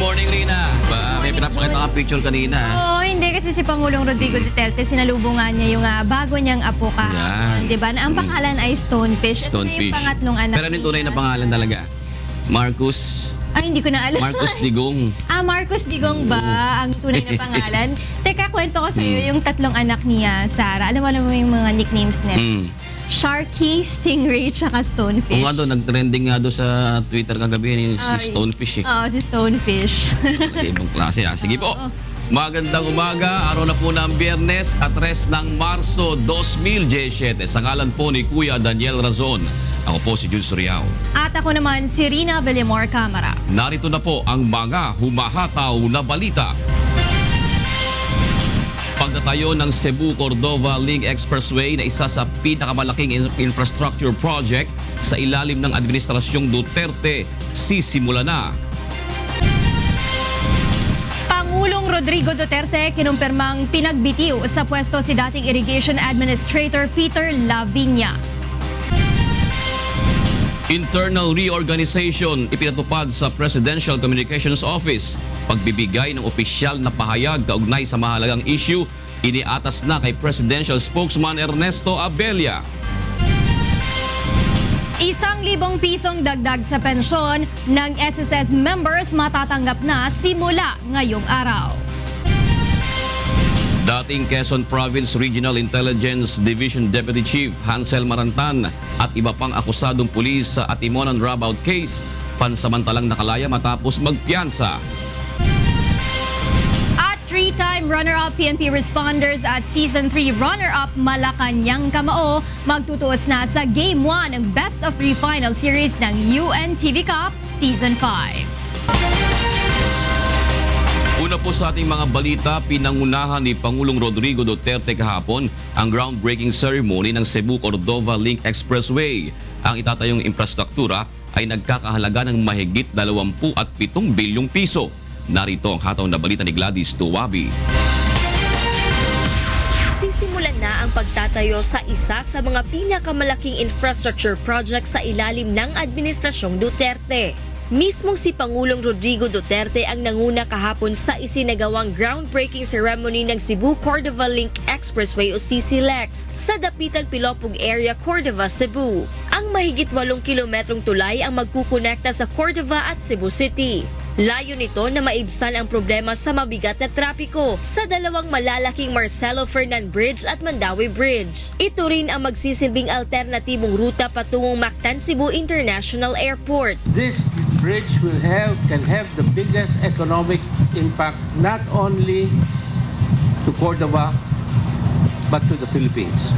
morning, Rina. May pinapakita ka picture kanina. Oo, hindi kasi si Pangulong Rodrigo Duterte, sinalubungan niya yung bago niyang apo kahapon. Diba? Na ang pangalan ay Stonefish. Ito na yung pangatlong anak Pero ano yung tunay na pangalan talaga? Marcus. Ay, hindi ko na alam. Marcus Digong. Marcus Digong ba ang tunay na pangalan? Teka, kwento ko sa'yo yung tatlong anak niya, Sarah. Alam mo yung mga nicknames niya. Sharky, Stingray, tsaka Stonefish. Kung nga doon, nag-trending nga doon sa Twitter kagabi si Stonefish eh. Oo, si Stonefish. Ibang klase ha. Sige po. Magandang umaga, araw na po ng Biyernes at 3 ng Marso 2017. Sa ngalan po ni Kuya Daniel Razon. Ako po si Jude Suriao. At ako naman si Rina Villamor Camara. Narito na po ang mga humahataw na balita. Pagtatayo ng Cebu-Cordova Link Expressway na isa sa pinakamalaking infrastructure project sa ilalim ng Administrasyong Duterte, sisimula na. Pangulong Rodrigo Duterte kinumpirmang pinagbitiw sa pwesto si dating Irrigation Administrator Peter Laviña. Internal reorganization ipinatupad sa Presidential Communications Office. Pagbibigay ng opisyal na pahayag kaugnay sa mahalagang issue, iniatas na kay Presidential Spokesman Ernesto Abella. 1,000 pisong dagdag sa pensyon ng SSS members matatanggap na simula ngayong araw. Dating Quezon Province Regional Intelligence Division Deputy Chief Hansel Marantan at iba pang akusadong pulis sa Atimonan Rabaut case, pansamantalang nakalaya matapos magpiyansa. At 3-time runner-up PNP responders at Season 3 runner-up Malacanang Kamao magtutuos na sa Game 1 ng Best of 3 Final Series ng UNTV Cup Season 5. Una po sa ating mga balita, pinangunahan ni Pangulong Rodrigo Duterte kahapon ang groundbreaking ceremony ng Cebu-Cordova Link Expressway. Ang itatayong infrastruktura ay nagkakahalaga ng mahigit 27 bilyong piso. Narito ang hataw na balita ni Gladys Tuwabi. Sisimulan na ang pagtatayo sa isa sa mga pinakamalaking infrastructure project sa ilalim ng Administrasyong Duterte. Mismong si Pangulong Rodrigo Duterte ang nanguna kahapon sa isinagawang groundbreaking ceremony ng Cebu-Cordova Link Expressway o CCLEX sa Dapitan Pilopog Area, Cordova, Cebu. Ang mahigit 8 kilometrong tulay ang magkukonekta sa Cordova at Cebu City. Layo nito na maibsan ang problema sa mabigat na trapiko sa dalawang malalaking Marcelo Fernan Bridge at Mandawi Bridge. Ito rin ang magsisilbing alternatibong ruta patungong Mactan Cebu International Airport. This bridge can have the biggest economic impact not only to Cordova but to the Philippines,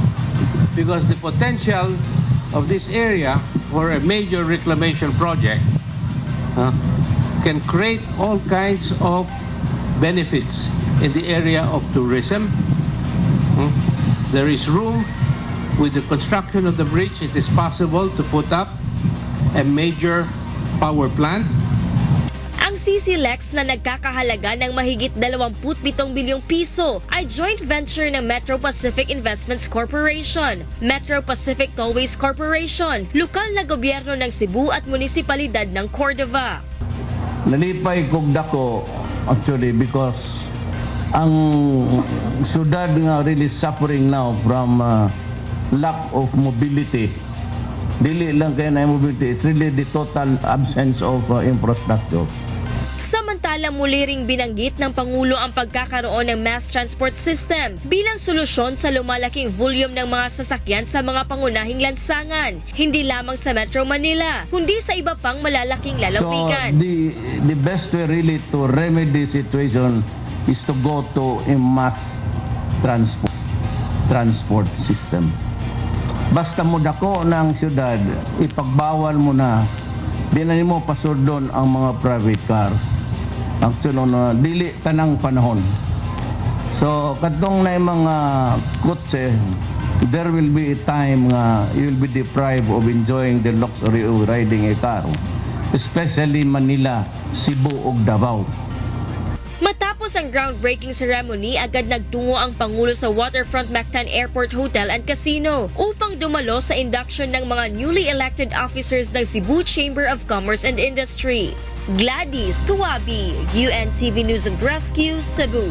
because the potential of this area for a major reclamation project can create all kinds of benefits in the area of tourism. There is room with the construction of the bridge. It is possible to put up a major power plant. Ang CCLEX na nagkakahalaga ng mahigit 27 bilyong piso ay joint venture ng Metro Pacific Investments Corporation, Metro Pacific Tollways Corporation, lokal na gobyerno ng Cebu at munisipalidad ng Cordova. Nalipay kog dako actually because ang syudad nga really suffering now from lack of mobility. Dili lang kaya na mobility, it's really the total absence of infrastructure. Samantala muli ring binanggit ng Pangulo ang pagkakaroon ng mass transport system bilang solusyon sa lumalaking volume ng mga sasakyan sa mga pangunahing lansangan, hindi lamang sa Metro Manila, kundi sa iba pang malalaking lalawigan. So the best way really to remedy the situation is to go to a mass transport system. Basta mo dako ng syudad, ipagbawal mo na. Di na mo pasurdon ang mga private cars. Actually, dili tanang panahon. So, katong na yung mga kotse, there will be a time you will be deprived of enjoying the luxury of riding a car. Especially Manila, Cebu ug Davao. Matapos Matapos ang groundbreaking ceremony, agad nagtungo ang Pangulo sa Waterfront Mactan Airport Hotel and Casino upang dumalo sa induction ng mga newly elected officers ng Cebu Chamber of Commerce and Industry. Gladys Tuwabi, UNTV News and Rescue, Cebu.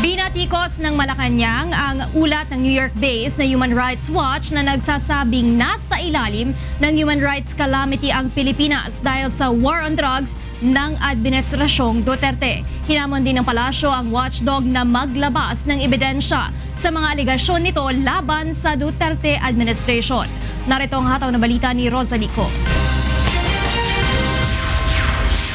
Binatikos ng Malacanang ang ulat ng New York-based na Human Rights Watch na nagsasabing nasa ilalim ng human rights calamity ang Pilipinas dahil sa war on drugs ng Administrasyong Duterte. Hinamon din ng palasyo ang watchdog na maglabas ng ebidensya sa mga aligasyon nito laban sa Duterte administration. Narito ang hataw na balita ni Rosalie Cos.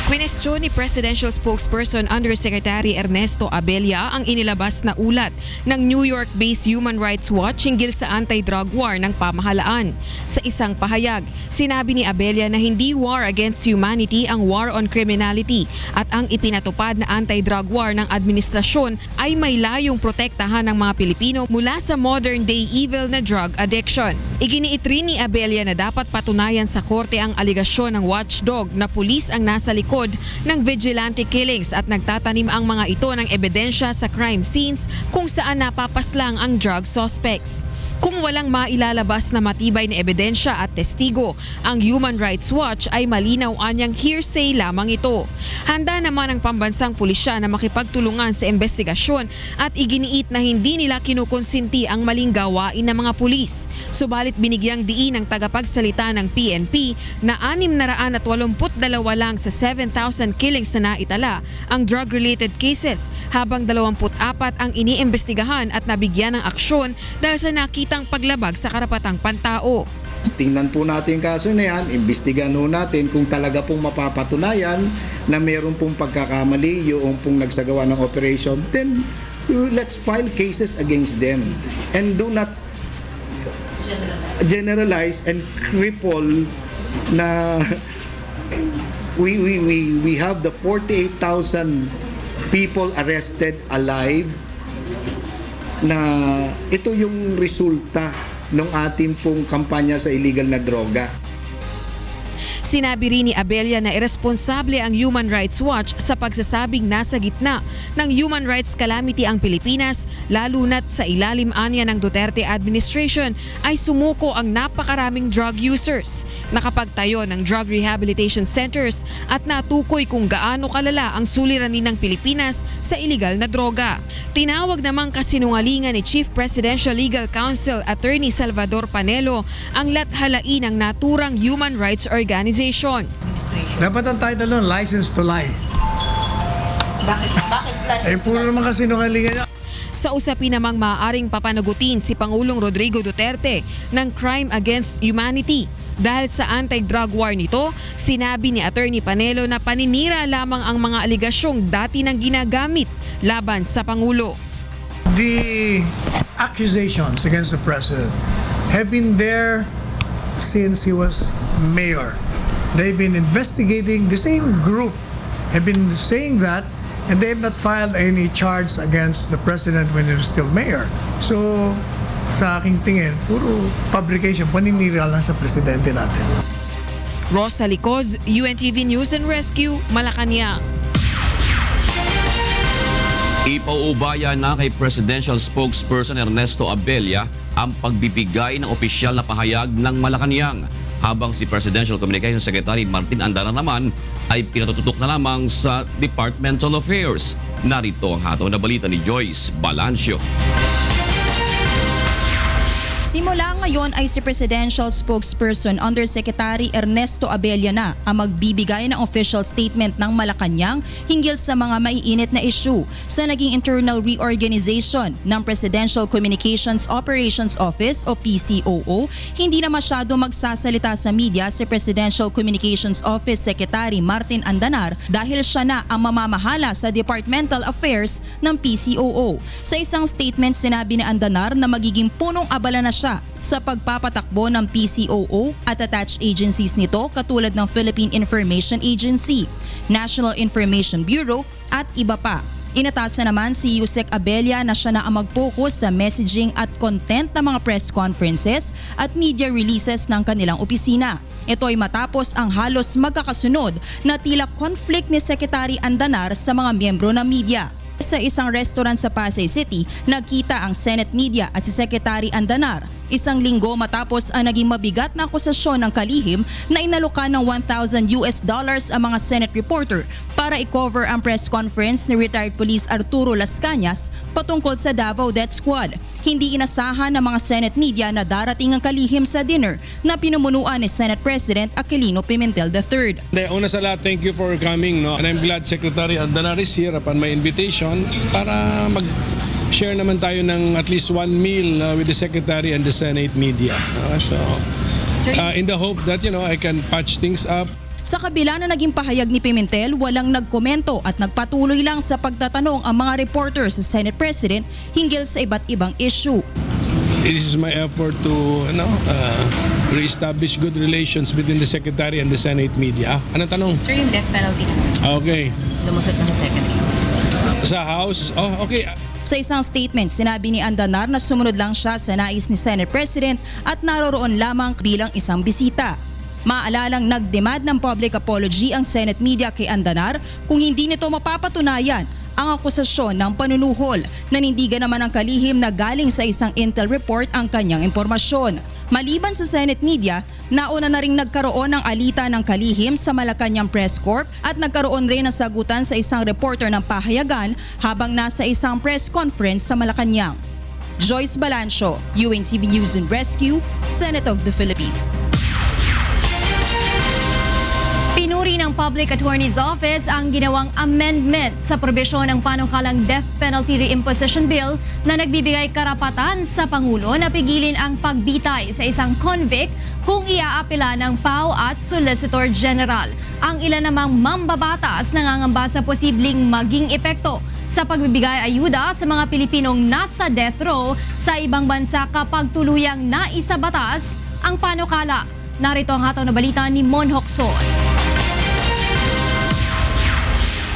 Kwinestyon ni Presidential Spokesperson Undersecretary Ernesto Abella ang inilabas na ulat ng New York-based Human Rights Watch hinggil sa anti-drug war ng pamahalaan. Sa isang pahayag, sinabi ni Abella na hindi war against humanity ang war on criminality at ang ipinatupad na anti-drug war ng administrasyon ay may layong protektahan ng mga Pilipino mula sa modern-day evil na drug addiction. Iginiit rin ni Abella na dapat patunayan sa korte ang aligasyon ng watchdog na pulis ang nasa likod ng vigilante killings at nagtatanim ang mga ito ng ebidensya sa crime scenes kung saan napapaslang ang drug suspects. Kung walang mailalabas na matibay na ebidensya at testigo, ang Human Rights Watch ay malinaw anyang hearsay lamang ito. Handa naman ang pambansang pulisya na makipagtulungan sa investigasyon at iginiit na hindi nila kinukonsinti ang maling gawain ng mga pulis. Subalit binigyang diin ng tagapagsalita ng PNP na 682 lang sa 7,000 killings na naitala ang drug-related cases habang 24 ang iniimbestigahan at nabigyan ng aksyon dahil sa nakitang paglabag sa karapatang pantao. Tingnan po natin yung kaso na yan, imbestigahan po natin kung talaga pong mapapatunayan na meron pong pagkakamali yung pong nagsagawa ng operation, then let's file cases against them and do not generalize and cripple na we have the 48,000 people arrested alive na ito yung resulta ng ating pong kampanya sa illegal na droga. Sinabi rin ni Abella na irresponsable ang Human Rights Watch sa pagsasabing nasa gitna ng human rights calamity ang Pilipinas, lalo na't sa ilalim anya ng Duterte administration ay sumuko ang napakaraming drug users. Nakapagtayo ng drug rehabilitation centers at natukoy kung gaano kalala ang suliranin ng Pilipinas sa iligal na droga. Tinawag namang kasinungalingan ni Chief Presidential Legal Counsel Attorney Salvador Panelo ang lathalain ng naturang human rights organization. Dapat ang title nun, License to Lie. Bakit puro naman kasinungalingan niya. Sa usapin namang maaaring papanagutin si Pangulong Rodrigo Duterte ng crime against humanity. Dahil sa anti-drug war nito, sinabi ni Attorney Panelo na paninira lamang ang mga aligasyong dati nang ginagamit laban sa Pangulo. The accusations against the President have been there since he was mayor. They've been investigating, the same group have been saying that, and they have not filed any charge against the President when he was still mayor. So, sa aking tingin, puro fabrication, paninira lang sa presidente natin. Rosalie Cos, UNTV News and Rescue, Malacanang. Ipaubaya na kay Presidential Spokesperson Ernesto Abella ang pagbibigay ng opisyal na pahayag ng Malacanang, habang si Presidential Communications Secretary Martin Andana naman ay pinatututok na lamang sa Departmental Affairs. Narito ang hataw na balita ni Joyce Balancio. Simula ngayon ay si Presidential Spokesperson Undersecretary Ernesto Abella na ang magbibigay ng official statement ng Malacanang hinggil sa mga maiinit na issue sa naging internal reorganization ng Presidential Communications Operations Office o PCOO. Hindi na masyado magsasalita sa media si Presidential Communications Office Secretary Martin Andanar dahil siya na ang mamamahala sa Departmental Affairs ng PCOO. Sa isang statement, sinabi ni Andanar na magiging punong abala na siya sa pagpapatakbo ng PCOO at attached agencies nito katulad ng Philippine Information Agency, National Information Bureau at iba pa. Inatasan naman si Yusek Abella na siya na ang mag-focus sa messaging at content ng mga press conferences at media releases ng kanilang opisina. Ito ay matapos ang halos magkakasunod na tila conflict ni Secretary Andanar sa mga miyembro ng media. Sa isang restaurant sa Pasay City, nagkita ang Senate media at si Secretary Andanar. Isang linggo matapos ang naging mabigat na akusasyon ng kalihim na inalokan ng $1,000 ang mga Senate reporter para i-cover ang press conference ni retired police Arturo Las Cañas patungkol sa Davao Death Squad. Hindi inasahan ng mga Senate media na darating ang kalihim sa dinner na pinumunuan ni Senate President Aquilino Pimentel III. Una sa lahat, thank you for coming. No? And I'm glad Secretary Andanar is here upon my invitation para mag-share naman tayo ng at least one meal with the Secretary and the Senate media. In the hope that I can patch things up. Sa kabila na naging pahayag ni Pimentel, walang nagkomento at nagpatuloy lang sa pagtatanong ang mga reporter sa Senate President hinggil sa iba't ibang issue. This is my effort to re-establish good relations between the Secretary and the Senate media. Anong tanong? Sir, yung death penalty Okay. lumusot ng Secretary. Sa House? Oh, okay. Sa isang statement, sinabi ni Andanar na sumunod lang siya sa nais ni Senate President at naroroon lamang bilang isang bisita. Maalalang nagdemand ng public apology ang Senate media kay Andanar kung hindi nito mapapatunayan ang akusasyon ng panunuhol. Nanindigan naman ang kalihim na galing sa isang intel report ang kanyang impormasyon. Maliban sa Senate media, nauna na ring nagkaroon ng alita ng kalihim sa Malacanang Press Corp at nagkaroon rin ng sagutan sa isang reporter ng pahayagan habang nasa isang press conference sa Malacanang. Joyce Balancio, UNTV News and Rescue, Senate of the Philippines. Pinuri ng Public Attorney's Office ang ginawang amendment sa probisyon ng panukalang Death Penalty Reimposition Bill na nagbibigay karapatan sa Pangulo na pigilin ang pagbitay sa isang convict kung iaapela ng PAO at Solicitor General. Ang ilan namang mambabatas nangangamba sa posibleng maging epekto sa pagbibigay ayuda sa mga Pilipinong nasa death row sa ibang bansa kapag tuluyang naisabatas ang panukala. Narito ang hataw na balita ni Mon Hokson.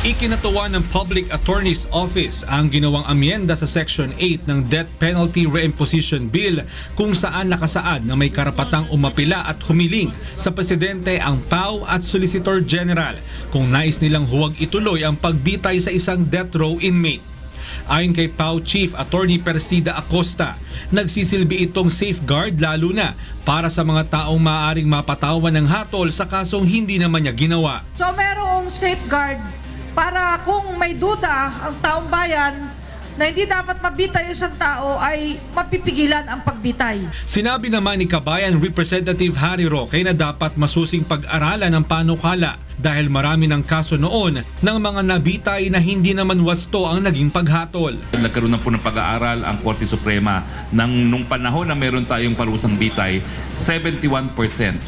Ikinatuwa ng Public Attorney's Office ang ginawang amyenda sa Section 8 ng Death Penalty Reimposition Bill kung saan nakasaad na may karapatang umapila at humiling sa Presidente ang PAO at Solicitor General kung nais nilang huwag ituloy ang pagbitay sa isang death row inmate. Ayon kay PAO Chief Attorney Persida Acosta, nagsisilbi itong safeguard lalo na para sa mga taong maaaring mapatawan ng hatol sa kasong hindi naman niya ginawa. So merong safeguard para kung may duda ang taong bayan na hindi dapat mabitay isang tao ay mapipigilan ang pagbitay. Sinabi naman ni Kabayan Representative Harry Roque na dapat masusing pag-aralan ang panukala dahil marami ng kaso noon ng mga nabitay na hindi naman wasto ang naging paghatol. Nagkaroon na po ng pag-aaral ang Korte Suprema nung panahon na meron tayong parusang bitay, 71%, 7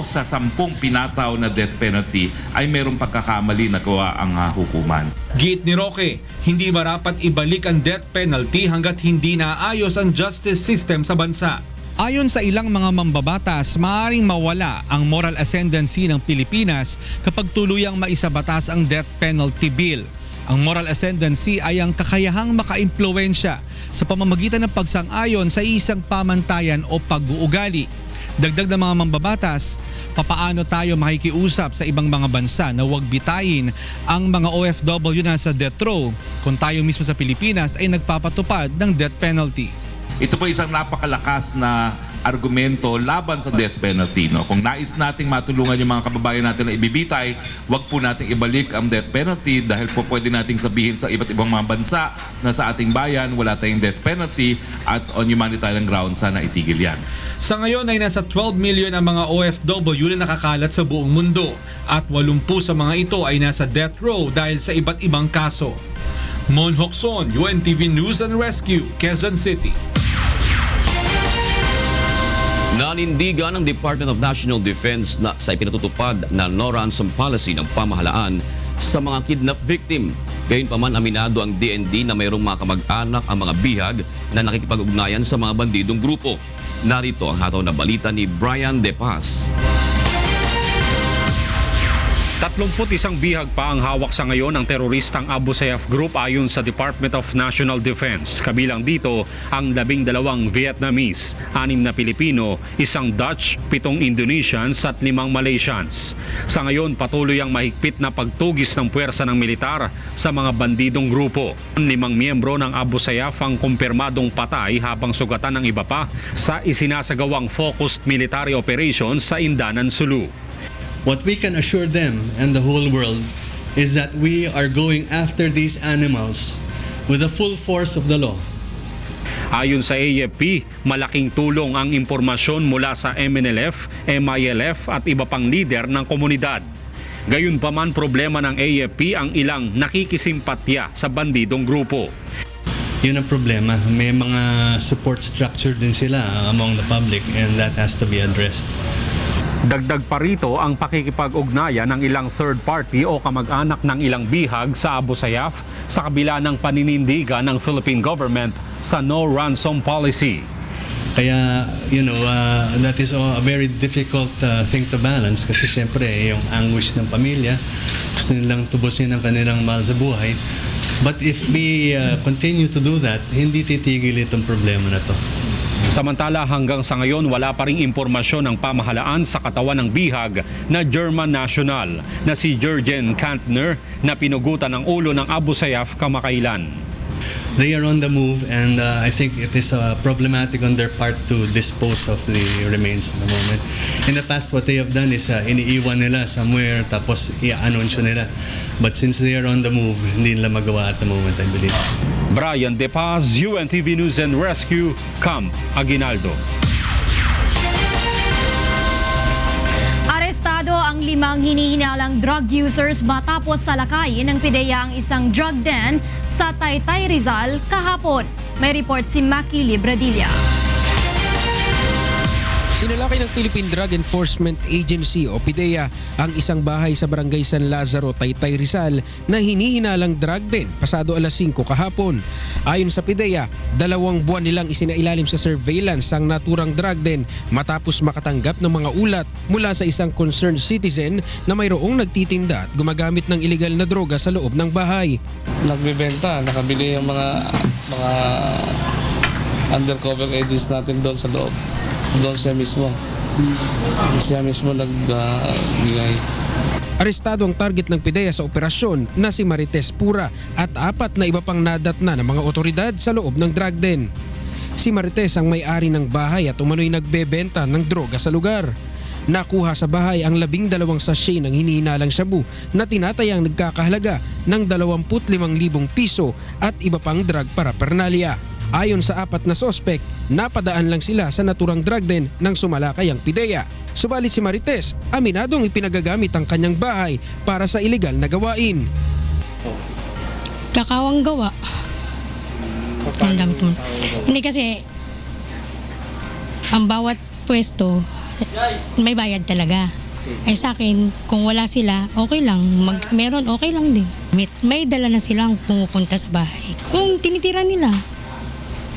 sa 10 pinataw na death penalty ay merong pagkakamali na gawa ang hukuman. Giit ni Roque, hindi marapat ibalik ang death penalty hanggat hindi naayos ang justice system sa bansa. Ayon sa ilang mga mambabatas, maaaring mawala ang moral ascendancy ng Pilipinas kapag tuluyang maisabatas ang death penalty bill. Ang moral ascendancy ay ang kakayahang makaimpluwensya sa pamamagitan ng pagsang-ayon sa isang pamantayan o pag-uugali. Dagdag ng mga mambabatas, papaano tayo makikiusap sa ibang mga bansa na huwag bitayin ang mga OFW na sa death row kung tayo mismo sa Pilipinas ay nagpapatupad ng death penalty. Ito po isang napakalakas na argumento laban sa death penalty. No? Kung nais nating matulungan yung mga kababayan natin na ibibitay, wag po nating ibalik ang death penalty dahil po pwede nating sabihin sa iba't ibang mga bansa na sa ating bayan wala tayong death penalty at on humanitarian ground sana itigil yan. Sa ngayon ay nasa 12 million ang mga OFW na nakakalat sa buong mundo at 80 sa mga ito ay nasa death row dahil sa iba't ibang kaso. Mon Hokson, UNTV News and Rescue, Quezon City. Nanindigan ng Department of National Defense na sa ipinatutupad na no-ransom policy ng pamahalaan sa mga kidnap victim. Gayunpaman aminado ang DND na mayroong mga kamag-anak ang mga bihag na nakikipag-ugnayan sa mga bandidong grupo. Narito ang hataw na balita ni Brian De Paz. 31 bihag pa ang hawak sa ngayon ng teroristang Abu Sayyaf Group ayon sa Department of National Defense. Kabilang dito ang 12 Vietnamese, 6 na Pilipino, 1 Dutch, 7 Indonesians at 5 Malaysians. Sa ngayon patuloy ang mahigpit na pagtugis ng puwersa ng militar sa mga bandidong grupo. 5 miyembro ng Abu Sayyaf ang kumpirmadong patay habang sugatan ng iba pa sa isinasagawang focused military operations sa Indanan, Sulu. What we can assure them and the whole world is that we are going after these animals with the full force of the law. Ayon sa AFP, malaking tulong ang impormasyon mula sa MNLF, MILF at iba pang lider ng komunidad. Gayunpaman problema ng AFP ang ilang nakikisimpatya sa bandidong grupo. Yun ang problema. May mga support structure din sila among the public and that has to be addressed. Dagdag pa rito ang pakikipag-ugnayan ng ilang third party o kamag-anak ng ilang bihag sa Abu Sayyaf sa kabila ng paninindigan ng Philippine government sa no ransom policy. Kaya, that is a very difficult thing to balance kasi syempre yung anguish ng pamilya, gusto nilang tubusin ang kanilang mahal sa buhay. But if we continue to do that, hindi titigil itong problema na to. Samantala hanggang sa ngayon wala pa ring impormasyon ng pamahalaan sa katawan ng bihag na German national na si Jürgen Kantner na pinugutan ng ulo ng Abu Sayyaf kamakailan. They are on the move and I think it is problematic on their part to dispose of the remains at the moment. In the past, what they have done is iniiwan nila somewhere tapos i-anunsyo nila. But since they are on the move, hindi nila magawa at the moment, I believe. Brian De Paz, UNTV News and Rescue, Camp Aguinaldo. Arestado ang 5 hinihinalang drug users matapos salakayin ng PIDEA ang isang drug den sa Taytay, Rizal kahapon. May report si Maki Libradilla. Sinalakay ng Philippine Drug Enforcement Agency o PIDEA ang isang bahay sa Barangay San Lazaro, Taytay, Rizal na hinihinalang drug den pasado alas 5 kahapon. Ayon sa PIDEA, 2 buwan nilang isinailalim sa surveillance ang naturang drug den matapos makatanggap ng mga ulat mula sa isang concerned citizen na mayroong nagtitinda at gumagamit ng iligal na droga sa loob ng bahay. Nagbebenta, nakabili yung mga undercover agents natin doon sa loob. Doon siya mismo. Siya mismo nagbigay. Arestado ang target ng PIDEA sa operasyon na si Marites Pura at 4 na iba pang nadatna ng mga otoridad sa loob ng drug den. Si Marites ang may-ari ng bahay at umano'y nagbebenta ng droga sa lugar. Nakuha sa bahay ang 12 sachet ng hinihinalang shabu na tinatayang nagkakahalaga ng 25,000 piso at iba pang drug paraphernalia. Ayon sa 4 na sospek, napadaan lang sila sa naturang drug den nang sumalakay ang PIDEA. Subalit si Marites, aminadong ipinagagamit ang kanyang bahay para sa ilegal na gawain. Kakawang gawa. Hindi kasi ang bawat pwesto may bayad talaga. Ay sa akin, kung wala sila, okay lang. Meron, okay lang din. May dala na silang pumupunta sa bahay. Kung tinitira nila,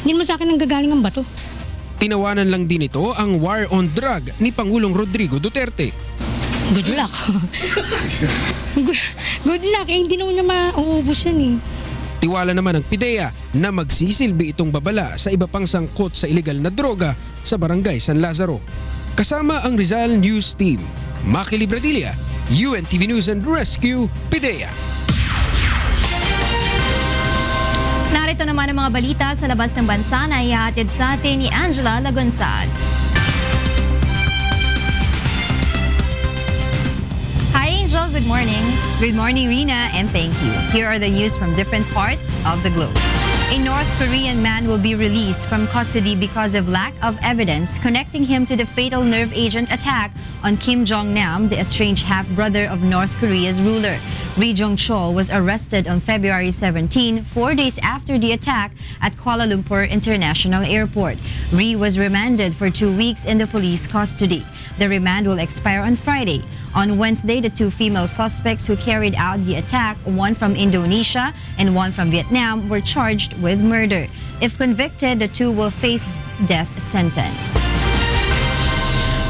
hindi mo sa akin ang gagaling ang bato. Tinawanan lang din ito ang war on drug ni Pangulong Rodrigo Duterte. Good luck. Good luck. Hindi naman niya mauubos yan eh. Tiwala naman ng PIDEA na magsisilbi itong babala sa iba pang sangkot sa ilegal na droga sa Barangay San Lazaro. Kasama ang Rizal News Team, Maki Libradilla, UNTV News and Rescue, PIDEA. Narito naman ang mga balita sa labas ng bansa na ihahatid sa atin ni Angela Lagunsad. Hi Angel, good morning. Good morning, Rina, and thank you. Here are the news from different parts of the globe. A North Korean man will be released from custody because of lack of evidence connecting him to the fatal nerve agent attack on Kim Jong-nam, the estranged half-brother of North Korea's ruler. Ri Jong-chol was arrested on February 17, 4 days after the attack at Kuala Lumpur International Airport. Ri was remanded for 2 weeks in the police custody. The remand will expire on Friday. On Wednesday, the 2 female suspects who carried out the attack, one from Indonesia and one from Vietnam, were charged with murder. If convicted, the 2 will face death sentence.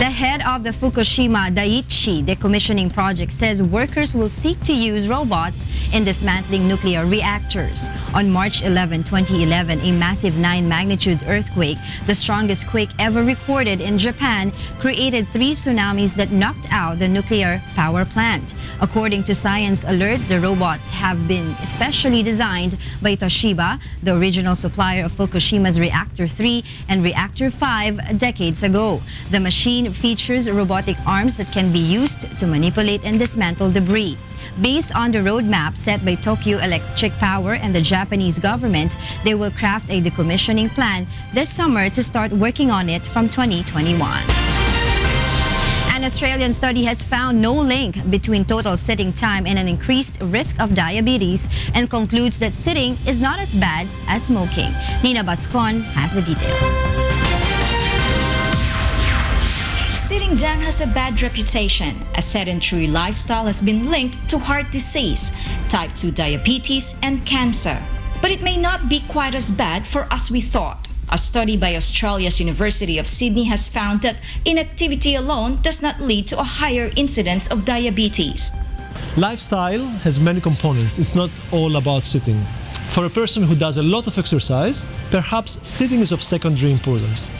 The head of the Fukushima Daiichi decommissioning project says workers will seek to use robots in dismantling nuclear reactors. On March 11, 2011, a massive 9-magnitude earthquake, the strongest quake ever recorded in Japan, created 3 tsunamis that knocked out the nuclear power plant. According to Science Alert, the robots have been specially designed by Toshiba, the original supplier of Fukushima's Reactor 3 and Reactor 5 decades ago. The machine features robotic arms that can be used to manipulate and dismantle debris. Based on the roadmap set by Tokyo Electric Power and the Japanese government, they will craft a decommissioning plan this summer to start working on it from 2021. An Australian study has found no link between total sitting time and an increased risk of diabetes and concludes that sitting is not as bad as smoking. Nina Bascon has the details. Sitting down has a bad reputation. A sedentary lifestyle has been linked to heart disease, type 2 diabetes, and cancer. But it may not be quite as bad for as we thought. A study by Australia's University of Sydney has found that inactivity alone does not lead to a higher incidence of diabetes. Lifestyle has many components. It's not all about sitting. For a person who does a lot of exercise, perhaps sitting is of secondary importance.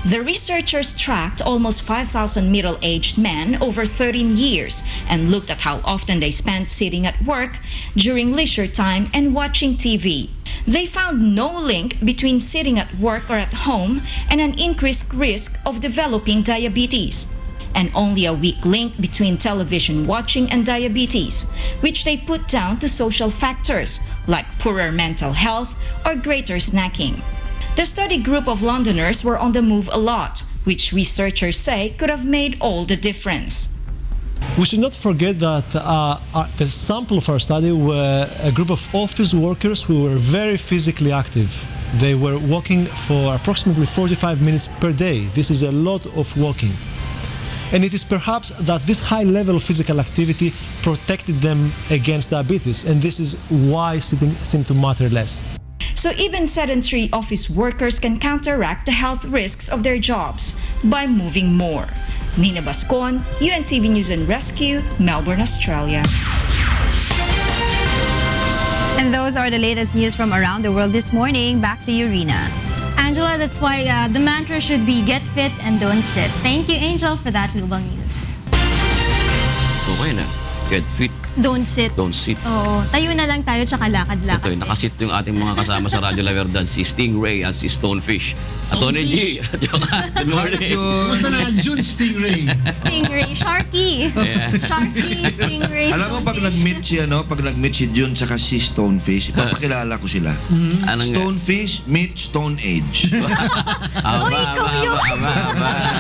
The researchers tracked almost 5,000 middle-aged men over 13 years and looked at how often they spent sitting at work, during leisure time, and watching TV. They found no link between sitting at work or at home and an increased risk of developing diabetes, and only a weak link between television watching and diabetes, which they put down to social factors like poorer mental health or greater snacking. The study group of Londoners were on the move a lot, which researchers say could have made all the difference. We should not forget that the sample of our study were a group of office workers who were very physically active. They were walking for approximately 45 minutes per day. This is a lot of walking. And it is perhaps that this high level of physical activity protected them against diabetes, and this is why sitting seemed to matter less. So even sedentary office workers can counteract the health risks of their jobs by moving more. Nina Bascon, UNTV News and Rescue, Melbourne, Australia. And those are the latest news from around the world this morning. Back to you, Rina. Angela, that's why the mantra should be get fit and don't sit. Thank you, Angel, for that global news. Okay na. Get fit, Don't sit. don't sit. Oo, tayo na lang tayo tsaka lakad-lakad. Ito, nakasit yung ating mga kasama sa Radyo La Verdad, si Stingray at si Stonefish. At Tony G. Good morning. Kumusta na June Stingray? Stingray, Sharky. Yeah. Sharky, Stingray, Alam mo pag nag-meet si June tsaka si Stonefish, ipapakilala ko sila. Anong- Stonefish meet Stone Age.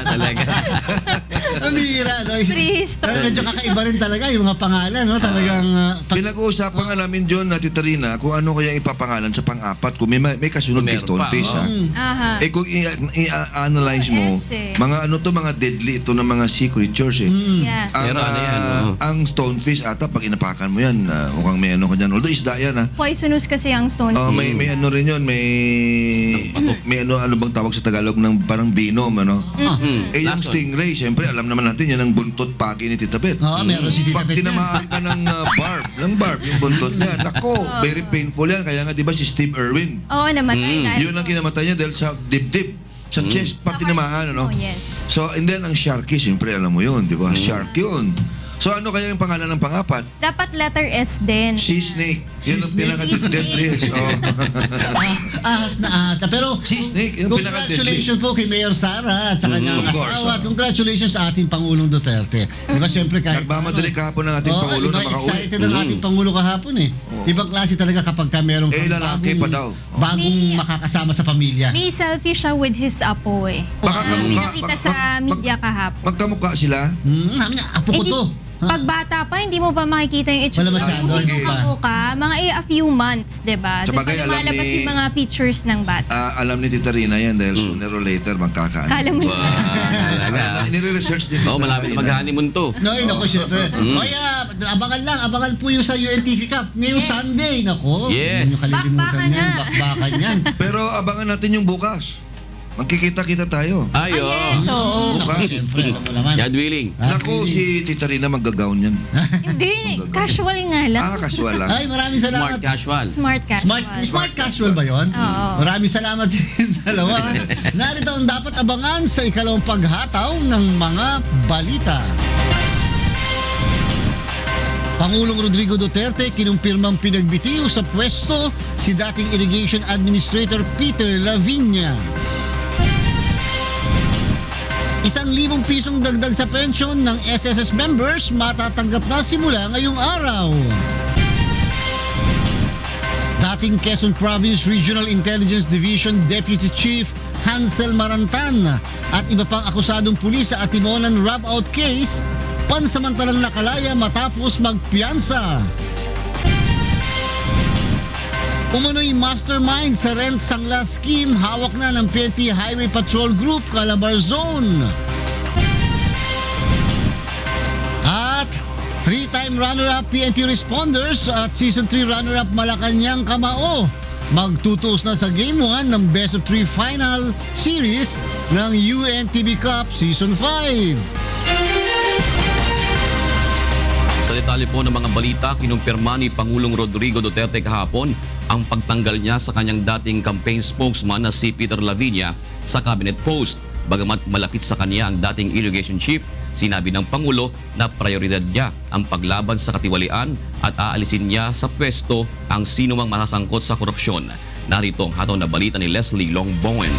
Talaga. Ang bihira, no? Please. Medyo kakaiba rin talaga yung mga pangalan, no? Talagang... Pinag-uusapan nga namin, John, na Tita Rina, kung ano kaya ipapangalan sa pang-apat, kung may kasunod kay Meron Stonefish, pa, ha? Aha. Eh kung i-analyze mo, S eh. mga deadly ito ng mga sea creatures eh. Yeah. Pero ano yan, Ang Stonefish ata, pag inapakan mo yan, mukhang may ano ka dyan. Although isda yan, ha? Poisonous kasi ang stone. May ano rin yun, may ano bang tawag sa Tagalog ng parang venom, ano? Eh yung stingray, syempre alam naman natin yan ang buntot pagi ni Tita Bet. Oo, meron si Tita Pag Bet yan. tinamaan ka ng barb, yung buntot niya, nako, very painful yan. Kaya nga, di ba si Steve Irwin? Oo, namatay na. Yun ang kinamatay niya dahil sa dibdib. Sa chest, pag tinamaan, ano? Oh, yes. So, and then ang Sharky, syempre alam mo yun, di ba? Shark yun. So, ano kaya yung pangalan ng pangapat? Dapat letter S din. Sea snake. Yan ang pinaka-deadliest. Ahas na ahas na. Pero, Sea snake, yung congratulations po kay Mayor Sara at sa kanyang of course, asawa. Congratulations sa ating Pangulong Duterte. Di ba, siyempre kahit... Nagmamadali kahapon ng ating Pangulo na makauwi. Excited ang ating Pangulo kahapon eh. Ibang klase talaga kapag ka merong lalaki pa daw. bagong makakasama sa pamilya. May selfie siya with his apo eh. Baka kamukha. Nakita sa media kahapon. Magkamukha sila? Sabi niya, apo ko to. Pag bata pa, hindi mo pa makikita yung itsura. Wala masyado, hindi pa. Mga a few months, diba? Doon pa Sabagay, alam lumalabas ni- yung mga features ng bata. Alam ni Tita Rina yan dahil sooner or later magkakaano. Kala mo Nire-research din. Oo, malapit na mag-honeymoon to. No, nako, syempre. Kaya, abangan po yung sa UNTV Cup. Ngayong Sunday, nako. Yes. Huwag niyo kalilimutan Bakbakan yan. na. Bakbakan yan. Pero abangan natin yung bukas. Magkikita-kita tayo. Ayun. Bukas. Siyempre, alam mo naman. Yad willing. Naku, si Tita Rina mag-gown yan. Hindi, casual nga lang. Casual lang. Ay, maraming salamat. Smart casual. Smart casual. Smart casual ba yun? Oo. Maraming salamat sa inyong dalawa. Narito ang dapat abangan sa ikalawang paghataw ng mga balita. Pangulong Rodrigo Duterte kinumpirmang pinagbitiw sa pwesto si dating Irrigation Administrator Peter Lavinia. 1,000 pisong dagdag sa pensyon ng SSS members matatanggap na simula ngayong araw. Dating Quezon Province Regional Intelligence Division Deputy Chief Hansel Marantan at iba pang akusadong pulis sa Atimonan rob-out case pansamantalang nakalaya matapos magpiyansa. Umano'y mastermind sa rent sangla scheme hawak na ng PNP Highway Patrol Group Calabar Zone. At 3-time runner-up PNP responders at Season 3 runner-up Malacanang Kamao magtutuos na sa Game 1 ng Best of 3 Final Series ng UNTV Cup Season 5. Sa detalye po ng mga balita, kinumpirma ni Pangulong Rodrigo Duterte kahapon ang pagtanggal niya sa kanyang dating campaign spokesman na si Peter Lavinia sa cabinet post. Bagamat malapit sa kanya ang dating irrigation chief, sinabi ng Pangulo na prioridad niya ang paglaban sa katiwalian at aalisin niya sa pwesto ang sinumang masasangkot sa korupsyon. Narito ang hataw na balita ni Leslie Longbowen.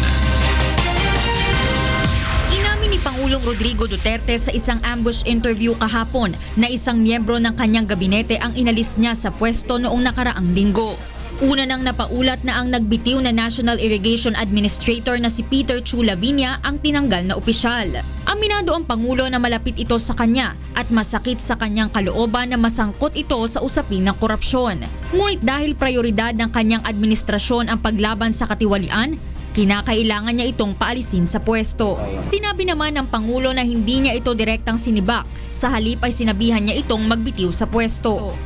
Inamin ni Pangulong Rodrigo Duterte sa isang ambush interview kahapon na isang miyembro ng kanyang gabinete ang inalis niya sa pwesto noong nakaraang linggo. Una nang napaulat na ang nagbitiw na National Irrigation Administrator na si Peter Chu Lavinia ang tinanggal na opisyal. Aminado ang Pangulo na malapit ito sa kanya at masakit sa kanyang kalooban na masangkot ito sa usapin ng korupsyon. Ngunit dahil prioridad ng kanyang administrasyon ang paglaban sa katiwalian, kinakailangan niya itong paalisin sa pwesto. Sinabi naman ng Pangulo na hindi niya ito direktang sinibak, sa halip ay sinabihan niya itong magbitiw sa pwesto.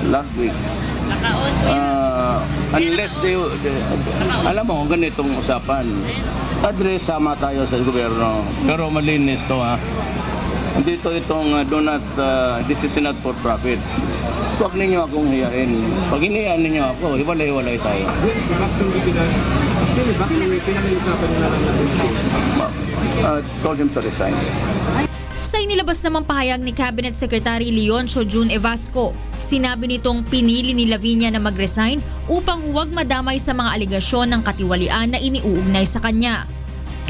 Last week, unless alam mo, ganitong usapan, address sama tayo sa gobyerno, pero malinis to ha. Dito itong this is not for profit. Huwag ninyo akong hiyain. Pag hiniyaan ninyo ako, hiwalay-hiwalay tayo. Told him to resign. Sa inilabas namang pahayag ni Cabinet Secretary Leoncio June Evasco, sinabi nitong pinili ni Lavinia na mag-resign upang huwag madamay sa mga aligasyon ng katiwalian na iniuugnay sa kanya.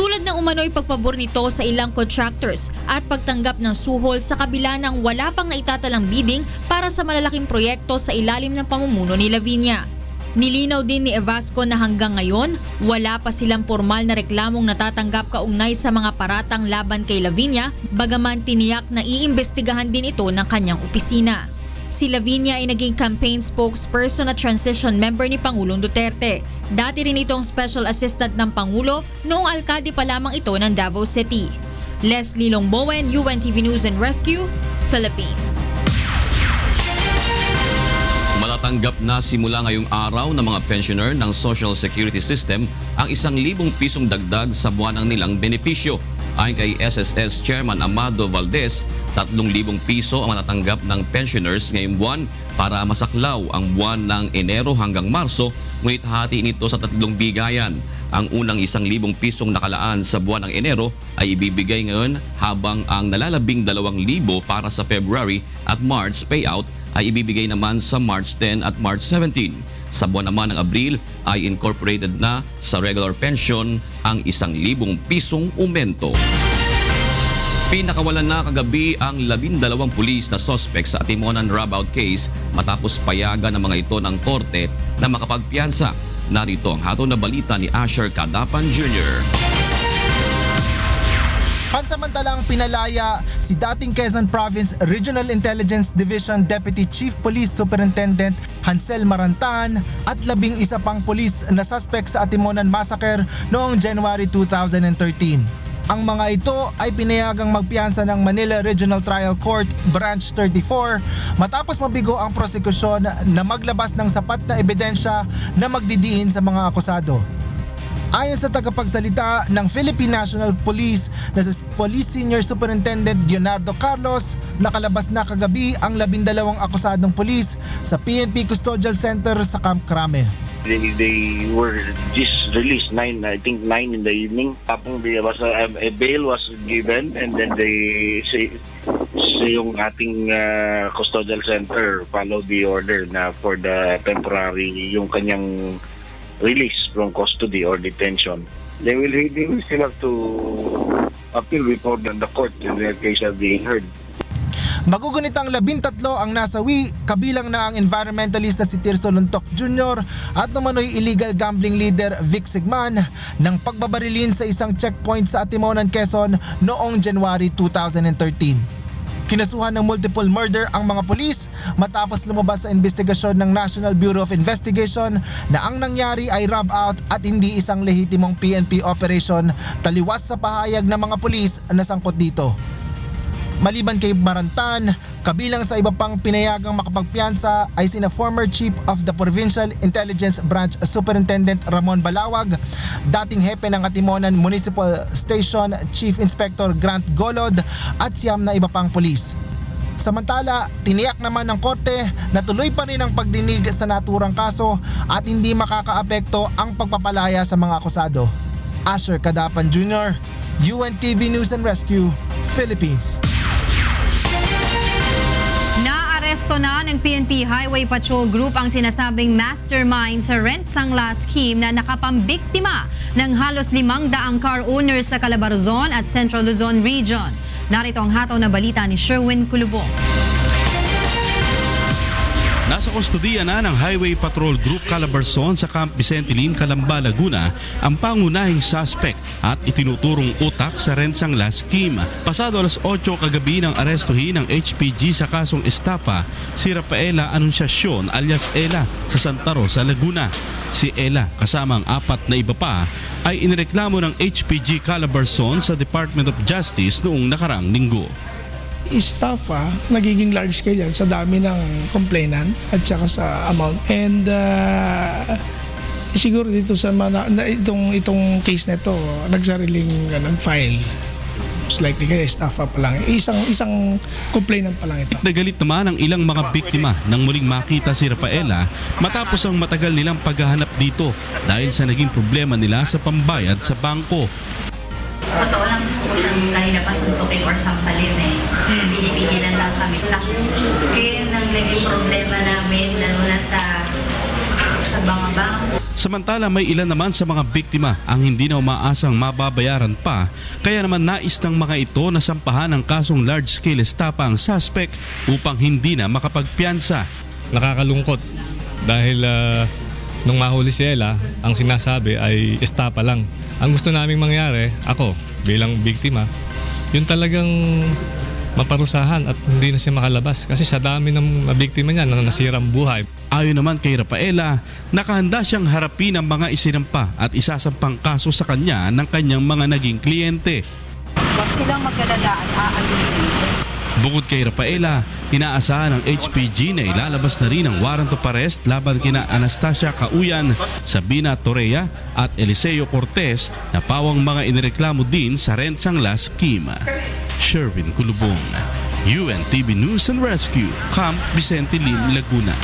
Tulad ng umano'y pagpabor nito sa ilang contractors at pagtanggap ng suhol sa kabila ng wala pang naitatalang bidding para sa malalaking proyekto sa ilalim ng pamumuno ni Lavinia. Nilinaw din ni Evasco na hanggang ngayon, wala pa silang formal na reklamong natatanggap kaugnay sa mga paratang laban kay Lavinia, bagaman tiniyak na iimbestigahan din ito ng kanyang opisina. Si Lavinia ay naging campaign spokesperson at transition member ni Pangulong Duterte. Dati rin itong special assistant ng Pangulo noong alkalde pa lamang ito ng Davao City. Leslie Longbowen, UNTV News and Rescue, Philippines. Matatanggap na simula ngayong araw ng mga pensioner ng Social Security System ang 1,000 pisong dagdag sa buwan ng nilang benepisyo. Ayon kay SSS Chairman Amado Valdez, 3,000 piso ang matatanggap ng pensioners ngayong buwan para masaklaw ang buwan ng Enero hanggang Marso, ngunit hatiin ito sa 3 bigayan. Ang unang 1,000 pisong nakalaan sa buwan ng Enero ay ibibigay ngayon habang ang nalalabing 2,000 para sa February at March payout ay ibibigay naman sa March 10 at March 17. Sa buwan naman ng Abril ay incorporated na sa regular pension ang 1,000 pisong aumento. Pinakawalan na kagabi ang 12 pulis na suspect sa Atimonan rob-out case matapos payagan ng mga ito ng korte na makapagpiyansa. Narito ang hatol na balita ni Asher Cadapan Jr. Pansamantalang pinalaya si dating Quezon Province Regional Intelligence Division Deputy Chief Police Superintendent Hansel Marantan at 11 pang pulis na suspect sa Atimonan Massacre noong January 2013. Ang mga ito ay pinayagang magpiyansa ng Manila Regional Trial Court Branch 34 matapos mabigo ang prosekusyon na maglabas ng sapat na ebidensya na magdidiin sa mga akusado. Ayon sa tagapagsalita ng Philippine National Police na si Police Senior Superintendent Leonardo Carlos, nakalabas na kagabi ang 12 akusadong pulis sa PNP Custodial Center sa Camp Crame. They were just released 9 in the evening. Tapos a bail was given and then yung ating custodial center followed the order na for the temporary yung kanyang release from custody or detention. They will still have to appeal before the court in their case of being heard. Magugunitang 13 ang nasawi, kabilang na ang environmentalist na si Tirso Luntok Jr. at numano'y illegal gambling leader Vic Sigman ng pagbabarilin sa isang checkpoint sa Atimonan, Quezon noong January 2013. Kinasuhan ng multiple murder ang mga pulis matapos lumabas sa investigasyon ng National Bureau of Investigation na ang nangyari ay rob out at hindi isang lehitimong PNP operation, taliwas sa pahayag ng mga pulis na sangkot dito. Maliban kay Marantan, kabilang sa iba pang pinayagang makapagpiyansa ay sina former Chief of the Provincial Intelligence Branch Superintendent Ramon Balawag, dating hepe ng Atimonan Municipal Station Chief Inspector Grant Golod at siyam na iba pang pulis. Samantala, tiniyak naman ng korte na tuloy pa rin ang pagdinig sa naturang kaso at hindi makakaapekto ang pagpapalaya sa mga akusado. Asher Cadapan Jr., UNTV News and Rescue, Philippines. Naaresto na ng PNP Highway Patrol Group ang sinasabing mastermind sa rent sangla scheme na nakapambiktima ng halos 500 car owners sa Calabarzon at Central Luzon Region. Narito ang hataw na balita ni Sherwin Kulubong. Nasa kustodiya na ng Highway Patrol Group Calabarzon sa Camp Vicente Lim, Calamba, Laguna ang pangunahing suspect at itinuturong utak sa rent sangla scheme. Pasado alas 8 kagabi ng arestuhin ng HPG sa kasong estafa si Rafaela Anunciacion alias Ella sa Santa Rosa, Laguna. Si Ella kasama ang 4 na iba pa ay inireklamo ng HPG Calabarzon sa Department of Justice noong nakarang linggo. Estafa, nagiging large scale yan sa dami ng complainant at saka sa amount. And siguro dito sa itong case na ito, nagsariling nag-file. Most likely kaya estafa pa lang. Isang complainant pa lang ito. Nagalit naman ang ilang mga biktima nang muling makita si Rafaela matapos ang matagal nilang paghahanap dito dahil sa naging problema nila sa pambayad sa bangko. Sa totoo lang, gusto ko siyang kanina pa suntukin or sampalin eh. Pinipigilan lang kami. Kaya nang naging problema namin, lalo na sa bangabang. Samantala may ilan naman sa mga biktima ang hindi na umaasang mababayaran pa, kaya naman nais ng mga ito na sampahan ng kasong large-scale estafa ang suspect upang hindi na makapagpiyansa. Nakakalungkot dahil nung mahuli si Ella, ang sinasabi ay estafa lang. Ang gusto naming mangyari, ako bilang biktima, yung talagang maparusahan at hindi na siya makalabas kasi sa dami ng biktima niya na nasirang buhay. Ayon naman kay Rafaela, nakahanda siyang harapin ang mga isinampa at isasampang kaso sa kanya ng kanyang mga naging kliyente. Huwag silang magkalala at aalisin. Bukod kay Rafaela, inaasahan ng HPG na ilalabas na rin ang warrant of arrest laban kina Anastasia Cauyan, Sabina Torrea at Eliseo Cortez na pawang mga inireklamo din sa rent sangla scheme. Sherwin Kulubong, UNTV News and Rescue, Camp Vicente Lim, Laguna.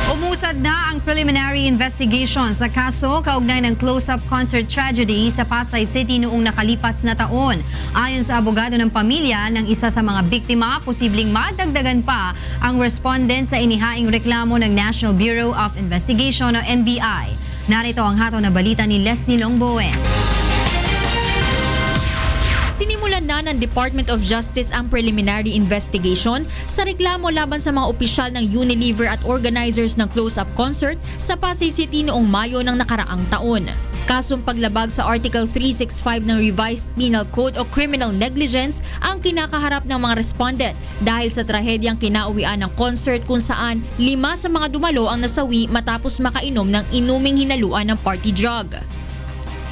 Umusad na ang preliminary investigation sa kaso kaugnay ng close-up concert tragedy sa Pasay City noong nakalipas na taon. Ayon sa abogado ng pamilya ng isa sa mga biktima, posibleng madagdagan pa ang respondent sa inihaing reklamo ng National Bureau of Investigation o NBI. Narito ang hataw na balita ni Leslie Longboen. Sinimulan na ng Department of Justice ang preliminary investigation sa reklamo laban sa mga opisyal ng Unilever at organizers ng close-up concert sa Pasay City noong Mayo ng nakaraang taon. Kasong paglabag sa Article 365 ng Revised Penal Code o Criminal Negligence ang kinakaharap ng mga respondent dahil sa trahedyang kinauwian ng concert kung saan 5 sa mga dumalo ang nasawi matapos makainom ng inuming hinaluan ng party drug.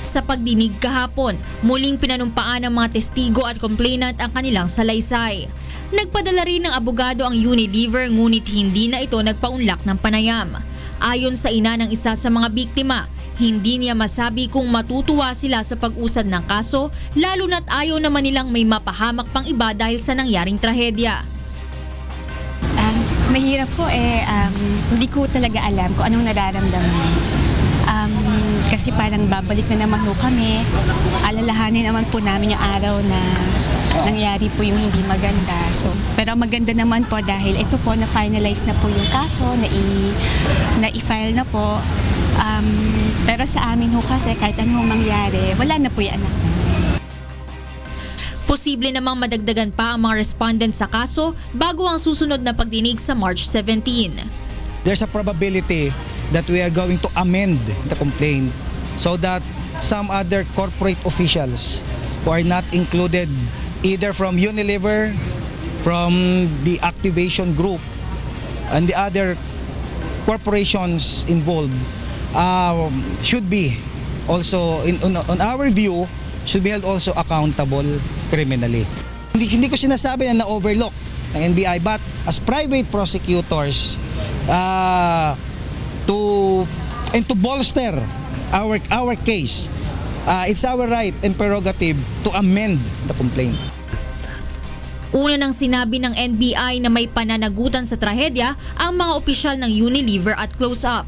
Sa pagdinig kahapon, muling pinanumpaan ng mga testigo at complainant ang kanilang salaysay. Nagpadala rin ng abogado ang Unilever ngunit hindi na ito nagpaunlak ng panayam. Ayon sa ina ng isa sa mga biktima, hindi niya masabi kung matutuwa sila sa pag-usad ng kaso, lalo na't ayaw naman nilang may mapahamak pang iba dahil sa nangyaring trahedya. Mahirap po hindi ko talaga alam kung anong nararamdaman. Kasi parang babalik na naman po kami, alalahanin naman po namin yung araw na nangyari po yung hindi maganda. Pero maganda naman po dahil ito po na-finalize na po yung kaso, na-i-file na po. Pero sa amin ho kasi kahit anong mangyari, wala na po yung anak. Posible namang madagdagan pa ang mga respondent sa kaso bago ang susunod na pagdinig sa March 17. There's a probability that we are going to amend the complaint so that some other corporate officials who are not included either from Unilever, from the activation group, and the other corporations involved should be also, on our view, should be held also accountable criminally. Hindi ko sinasabi na na-overlook ng NBI, but as private prosecutors, to bolster our case, it's our right and prerogative to amend the complaint. Una nang sinabi ng NBI na may pananagutan sa trahedya ang mga opisyal ng Unilever at Close Up.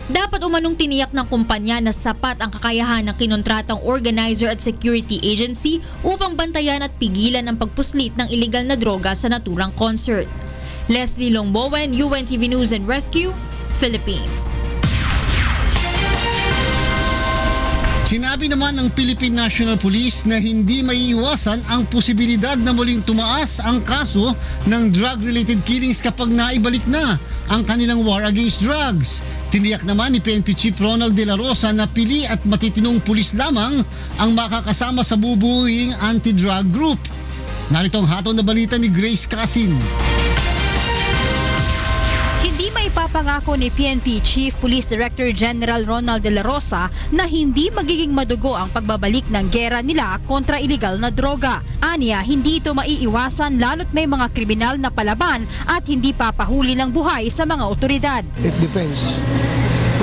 Dapat umanong tiniyak ng kumpanya na sapat ang kakayahan ng kinontratang organizer at security agency upang bantayan at pigilan ang pagpuslit ng illegal na droga sa naturang concert. Leslie Longbowen, UNTV News and Rescue, Philippines. Sinabi naman ng Philippine National Police na hindi maiiwasan ang posibilidad na muling tumaas ang kaso ng drug-related killings kapag naibalik na ang kanilang war against drugs. Tiniyak naman ni PNP Chief Ronald De La Rosa na pili at matitinong pulis lamang ang makakasama sa bubuing anti-drug group. Narito ang hatol na balita ni Grace Casin. Hindi maipapangako ni PNP Chief Police Director General Ronald De La Rosa na hindi magiging madugo ang pagbabalik ng gera nila kontra iligal na droga. Aniya, hindi ito maiiwasan lalo't may mga kriminal na palaban at hindi papahuli ng buhay sa mga otoridad. It depends.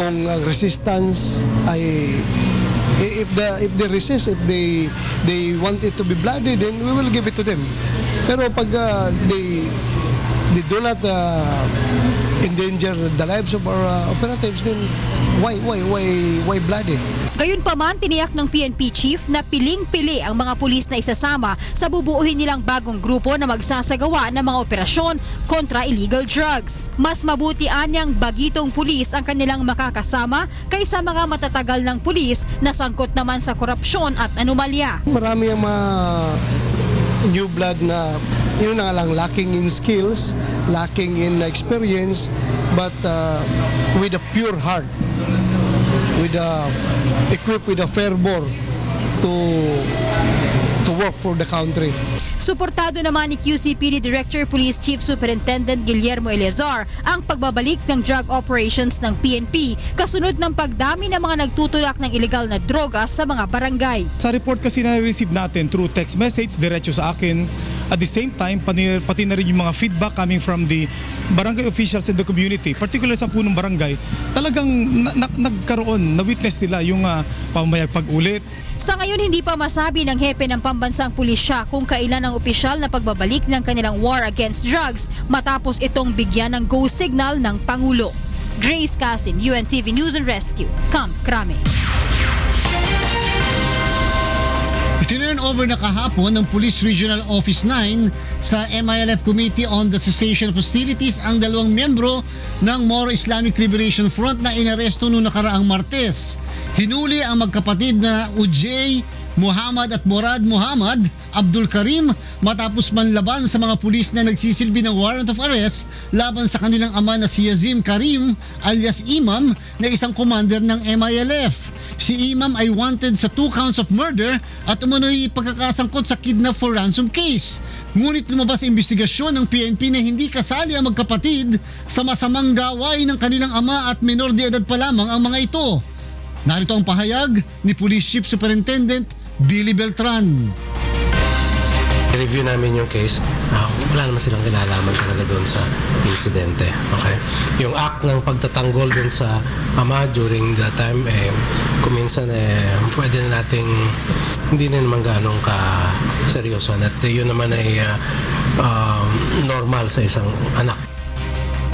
Kung ang resistance ay if they resist, if they want it to be bloody, then we will give it to them. Pero pag they do not endanger the lives of our operatives, then why bloody? Gayunpaman, tiniyak ng PNP Chief na piling-pili ang mga pulis na isasama sa bubuuhin nilang bagong grupo na magsasagawa ng mga operasyon kontra illegal drugs. Mas mabuti anyang bagitong pulis ang kanilang makakasama kaysa mga matatagal ng pulis na sangkot naman sa korupsyon at anomalya. Marami ang mga new blood na yun na lang, lacking in skills, lacking in experience, but with a pure heart, equipped with a fervor to work for the country. Suportado naman ni QCPD Director Police Chief Superintendent Guillermo Eleazar ang pagbabalik ng drug operations ng PNP kasunod ng pagdami ng mga nagtutulak ng illegal na droga sa mga barangay. Sa report kasi na receive natin through text message diretso sa akin, at the same time pati na rin yung mga feedback coming from the barangay officials in the community, particularly sa punong barangay, talagang nagkaroon, na-witness nila yung pamamayag pag-ulit. Sa ngayon, hindi pa masabi ng hepe ng pambansang pulisya kung kailan ang opisyal na pagbabalik ng kanilang war against drugs matapos itong bigyan ng go signal ng Pangulo. Grace Casin, UNTV News and Rescue, Camp Crame. Itinurn over na kahapon ng Police Regional Office 9 sa MILF Committee on the Cessation of Hostilities ang dalawang miyembro ng Moro Islamic Liberation Front na inaresto noong nakaraang Martes. Hinuli ang magkapatid na Ujay Muhammad at Morad Muhammad Abdul Karim matapos manlaban sa mga pulis na nagsisilbi ng warrant of arrest laban sa kanilang ama na si Yazim Karim alias Imam na isang commander ng MILF. Si Imam ay wanted sa 2 counts of murder at umano'y pagkakasangkot sa kidnap for ransom case. Ngunit lumabas sa investigasyon ng PNP na hindi kasali ang magkapatid sa masamang gawain ng kanilang ama at menor de edad pa lamang ang mga ito. Narito ang pahayag ni Police Chief Superintendent Billy Beltran. review namin yung case, wala naman silang kinalaman talaga doon sa insidente. Okay? Yung act ng pagtatanggol doon sa ama during that time, kung minsan pwede na nating hindi na naman ganong ka-seryoso. At yun naman ay normal sa isang anak.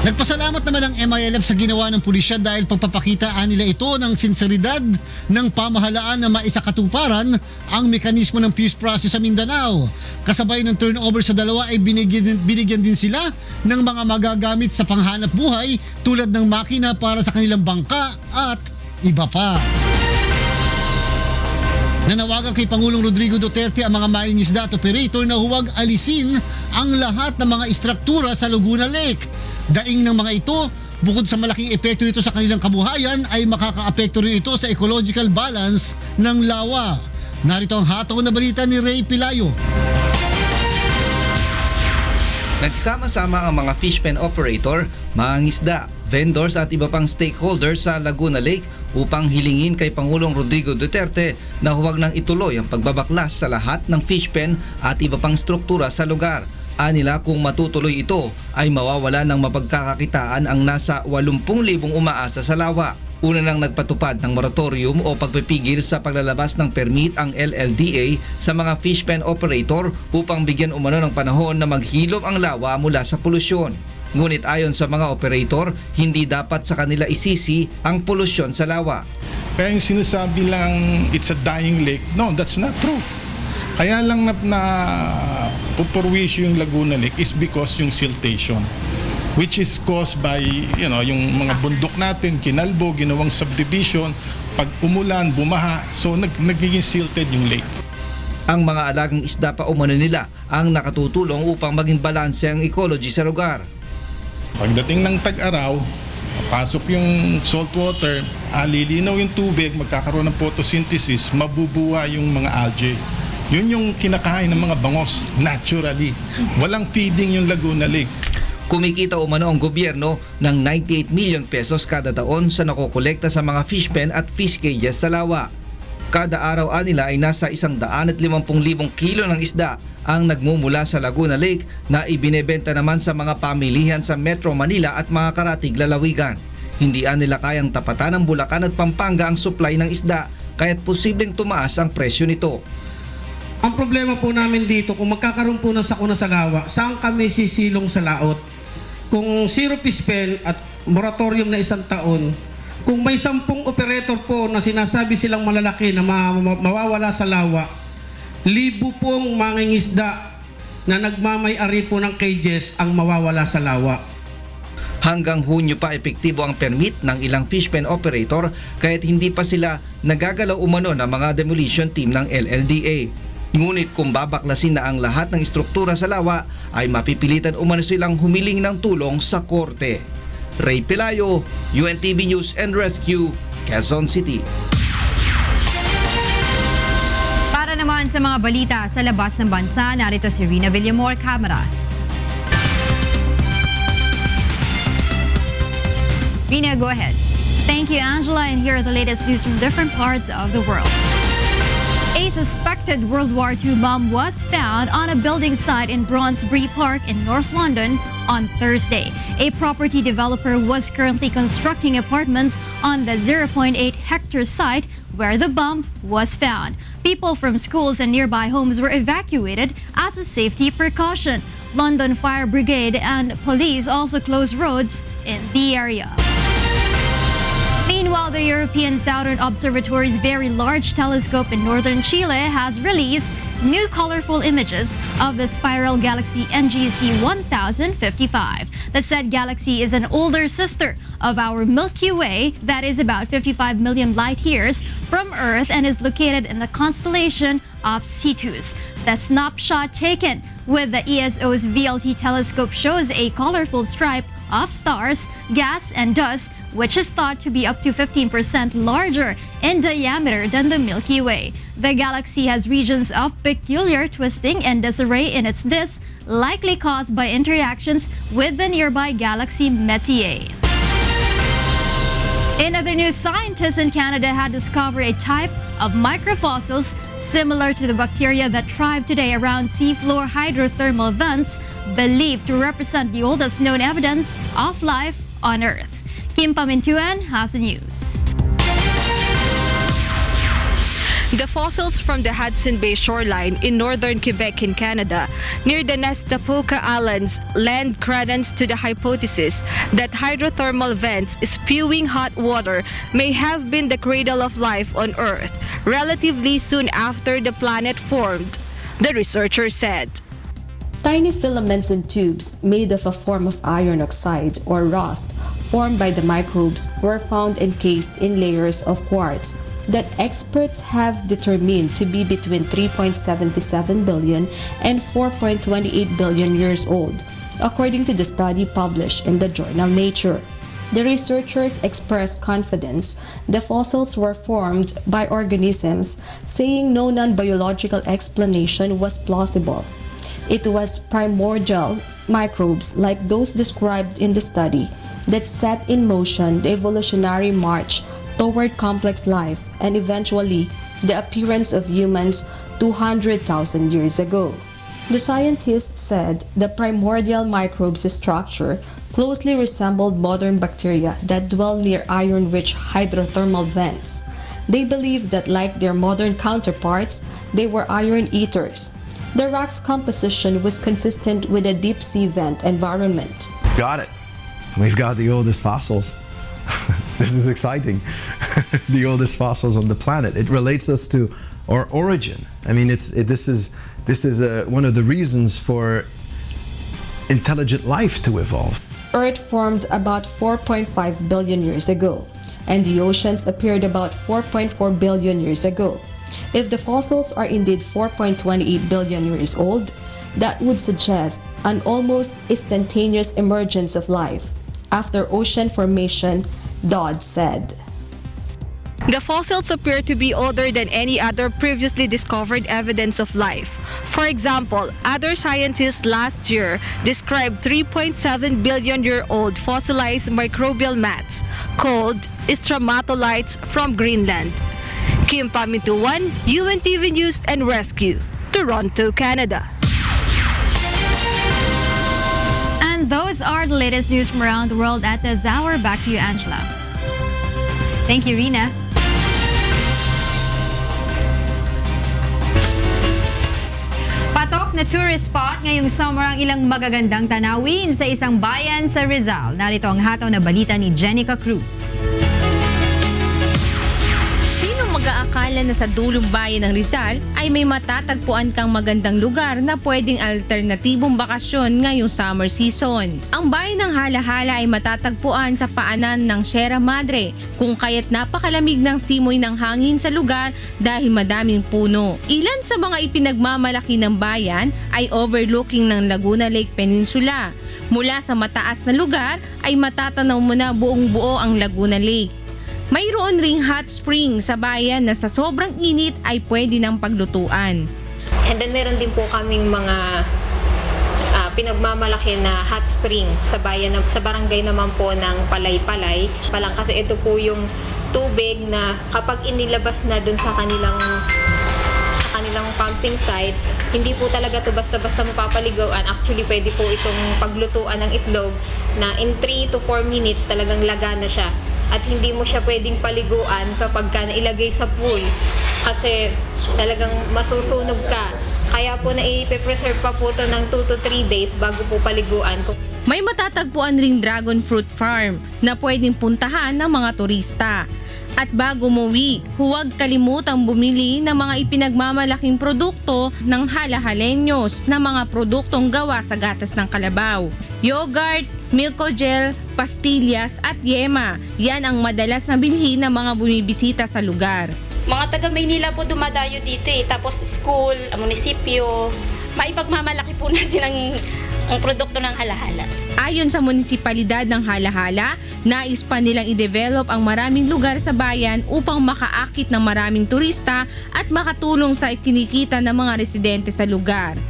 Nagpasalamat naman ang MILF sa ginawa ng pulisya dahil pagpapakitaan nila ito ng sinseridad ng pamahalaan na maisakatuparan ang mekanismo ng peace process sa Mindanao. Kasabay ng turnover sa dalawa ay binigyan din sila ng mga magagamit sa panghanap buhay tulad ng makina para sa kanilang bangka at iba pa. Nanawagan kay Pangulong Rodrigo Duterte ang mga mangingisda at operator na huwag alisin ang lahat ng mga istruktura sa Laguna Lake. Daing ng mga ito, bukod sa malaking epekto nito sa kanilang kabuhayan, ay makakaapekto rin ito sa ecological balance ng lawa. Narito ang hataw na balita ni Ray Pilayo. Nagsama-sama ang mga fish pen operator, mangingisda, vendors at iba pang stakeholders sa Laguna Lake upang hilingin kay Pangulong Rodrigo Duterte na huwag nang ituloy ang pagbabaklas sa lahat ng fish pen at iba pang struktura sa lugar. Anila kung matutuloy ito ay mawawala ng mapagkakakitaan ang nasa 80,000 umaasa sa lawa. Una nang nagpatupad ng moratorium o pagpipigil sa paglalabas ng permit ang LLDA sa mga fish pen operator upang bigyan umano ng panahon na maghilom ang lawa mula sa polusyon. Ngunit ayon sa mga operator, hindi dapat sa kanila isisi ang polusyon sa lawa. Kaya yung sinasabi lang it's a dying lake, no, that's not true. Kaya lang na pupurwisyo yung Laguna Lake is because yung siltation, which is caused by yung mga bundok natin, kinalbo, ginawang subdivision, pag umulan, bumaha, so nagiging silted yung lake. Ang mga alagang isda pa umano nila ang nakatutulong upang maging balanse ang ecology sa lugar. Pagdating ng tag-araw, pasok yung salt water, lilinaw yung tubig, magkakaroon ng photosynthesis, mabubuha yung mga algae. Yun yung kinakain ng mga bangos, naturally. Walang feeding yung Laguna Lake. Kumikita umano ang gobyerno ng 98 million pesos kada taon sa nakokolekta sa mga fish pen at fish cages sa lawa. Kada araw nila ay nasa 150,000 kilo ng isda ang nagmumula sa Laguna Lake na ibinebenta naman sa mga pamilihan sa Metro Manila at mga karatig lalawigan. Hindi nila kayang tapatan ng Bulacan at Pampanga ang supply ng isda, kaya't posibleng tumaas ang presyo nito. Ang problema po namin dito, kung magkakaroon po ng sakuna sa lawa, saan kami sisilong sa laot? Kung zero fish pen at moratorium na 1 taon, kung may 10 operator po na sinasabi silang malalaki na mawawala sa lawa, 1,000 pong mangingisda na nagmamay-ari po ng cages ang mawawala sa lawa. Hanggang Hunyo pa epektibo ang permit ng ilang fish pen operator kaya't hindi pa sila nagagalaw umano ng mga demolition team ng LLDA. Ngunit kung babaklasin na ang lahat ng istruktura sa lawa ay mapipilitan umano silang humiling ng tulong sa korte. Ray Pelayo, UNTV News and Rescue, Quezon City. Para naman sa mga balita sa labas ng bansa, narito si Rina Villamor, Camera. Rina, go ahead. Thank you, Angela, and here are the latest news from different parts of the world. A suspected World War II bomb was found on a building site in Braunsbury Park in North London on Thursday. A property developer was currently constructing apartments on the 0.8-hectare site where the bomb was found. People from schools and nearby homes were evacuated as a safety precaution. London Fire Brigade and police also closed roads in the area. Meanwhile, the European Southern Observatory's Very Large Telescope in northern Chile has released new colorful images of the spiral galaxy NGC 1055. The said galaxy is an older sister of our Milky Way that is about 55 million light years from Earth and is located in the constellation of Cetus. The snapshot taken with the ESO's VLT telescope shows a colorful stripe of stars, gas, and dust, which is thought to be up to 15% larger in diameter than the Milky Way. The galaxy has regions of peculiar twisting and disarray in its disk, likely caused by interactions with the nearby galaxy Messier. In other news, scientists in Canada had discovered a type of microfossils similar to the bacteria that thrive today around seafloor hydrothermal vents, believed to represent the oldest known evidence of life on Earth. Kim Pamintuan has the news. The fossils from the Hudson Bay shoreline in northern Quebec in Canada, near the Nestapuka Islands, lend credence to the hypothesis that hydrothermal vents spewing hot water may have been the cradle of life on Earth relatively soon after the planet formed, the researchers said. Tiny filaments and tubes made of a form of iron oxide or rust formed by the microbes were found encased in layers of quartz that experts have determined to be between 3.77 billion and 4.28 billion years old, according to the study published in the journal Nature. The researchers expressed confidence the fossils were formed by organisms, saying no non-biological explanation was plausible. It was primordial microbes like those described in the study that set in motion the evolutionary march toward complex life and eventually the appearance of humans 200,000 years ago. The scientists said the primordial microbes' structure closely resembled modern bacteria that dwell near iron-rich hydrothermal vents. They believed that, like their modern counterparts, they were iron eaters. The rock's composition was consistent with a deep-sea vent environment. Got it. We've got the oldest fossils. This is exciting. The oldest fossils on the planet. It relates us to our origin. I mean, this is one of the reasons for intelligent life to evolve. Earth formed about 4.5 billion years ago, and the oceans appeared about 4.4 billion years ago. If the fossils are indeed 4.28 billion years old, that would suggest an almost instantaneous emergence of life after ocean formation, Dodd said. The fossils appear to be older than any other previously discovered evidence of life. For example, other scientists last year described 3.7 billion-year-old fossilized microbial mats called stromatolites from Greenland. Kim Pamintuan, UNTV News and Rescue, Toronto, Canada. And those are the latest news from around the world at this hour. Back to you, Angela. Thank you, Rina. Patok na tourist spot ngayong summer ang ilang magagandang tanawin sa isang bayan sa Rizal. Narito ang hataw na balita ni Jenica Cruz. Mag-aakala na sa dulong bayan ng Rizal ay may matatagpuan kang magandang lugar na pwedeng alternatibong bakasyon ngayong summer season. Ang bayan ng Hala-Hala ay matatagpuan sa paanan ng Sierra Madre, kung kaya't napakalamig ng simoy ng hangin sa lugar dahil madaming puno. Ilan sa mga ipinagmamalaki ng bayan ay overlooking ng Laguna Lake Peninsula. Mula sa mataas na lugar ay matatanaw mo na buong buo ang Laguna Lake. Mayroon ring hot spring sa bayan na sa sobrang init ay pwede ng paglutuan. And then meron din po kaming mga pinagmamalaki na hot spring sa bayan, sa barangay naman po ng Palay-Palay. Palang kasi ito po yung tubig na kapag inilabas na dun sa kanilang pumping site, hindi po talaga to basta-basta mapapaligawan. Actually, pwede po itong paglutuan ng itlog na in 3 to 4 minutes talagang laga na siya. At hindi mo siya pwedeng paliguan kapag ka nailagay sa pool kasi talagang masusunog ka. Kaya po na-preserve pa po to ng 2 to 3 days bago po paliguan. May matatagpuan ring dragon fruit farm na pwedeng puntahan ng mga turista. At bago umuwi, huwag kalimutang bumili ng mga ipinagmamalaking produkto ng Hala-Haleños na mga produktong gawa sa gatas ng kalabaw. Yogurt, Milko Gel, pastillas at yema. Yan ang madalas na bilhin ng mga bumibisita sa lugar. Mga taga Maynila po dumadayo dito tapos school, munisipyo. Maipagmamalaki po natin ang produkto ng Hala-Hala. Ayon sa munisipalidad ng Hala-Hala, nais pa nilang i-develop ang maraming lugar sa bayan upang makaakit ng maraming turista at makatulong sa kinikita ng mga residente sa lugar.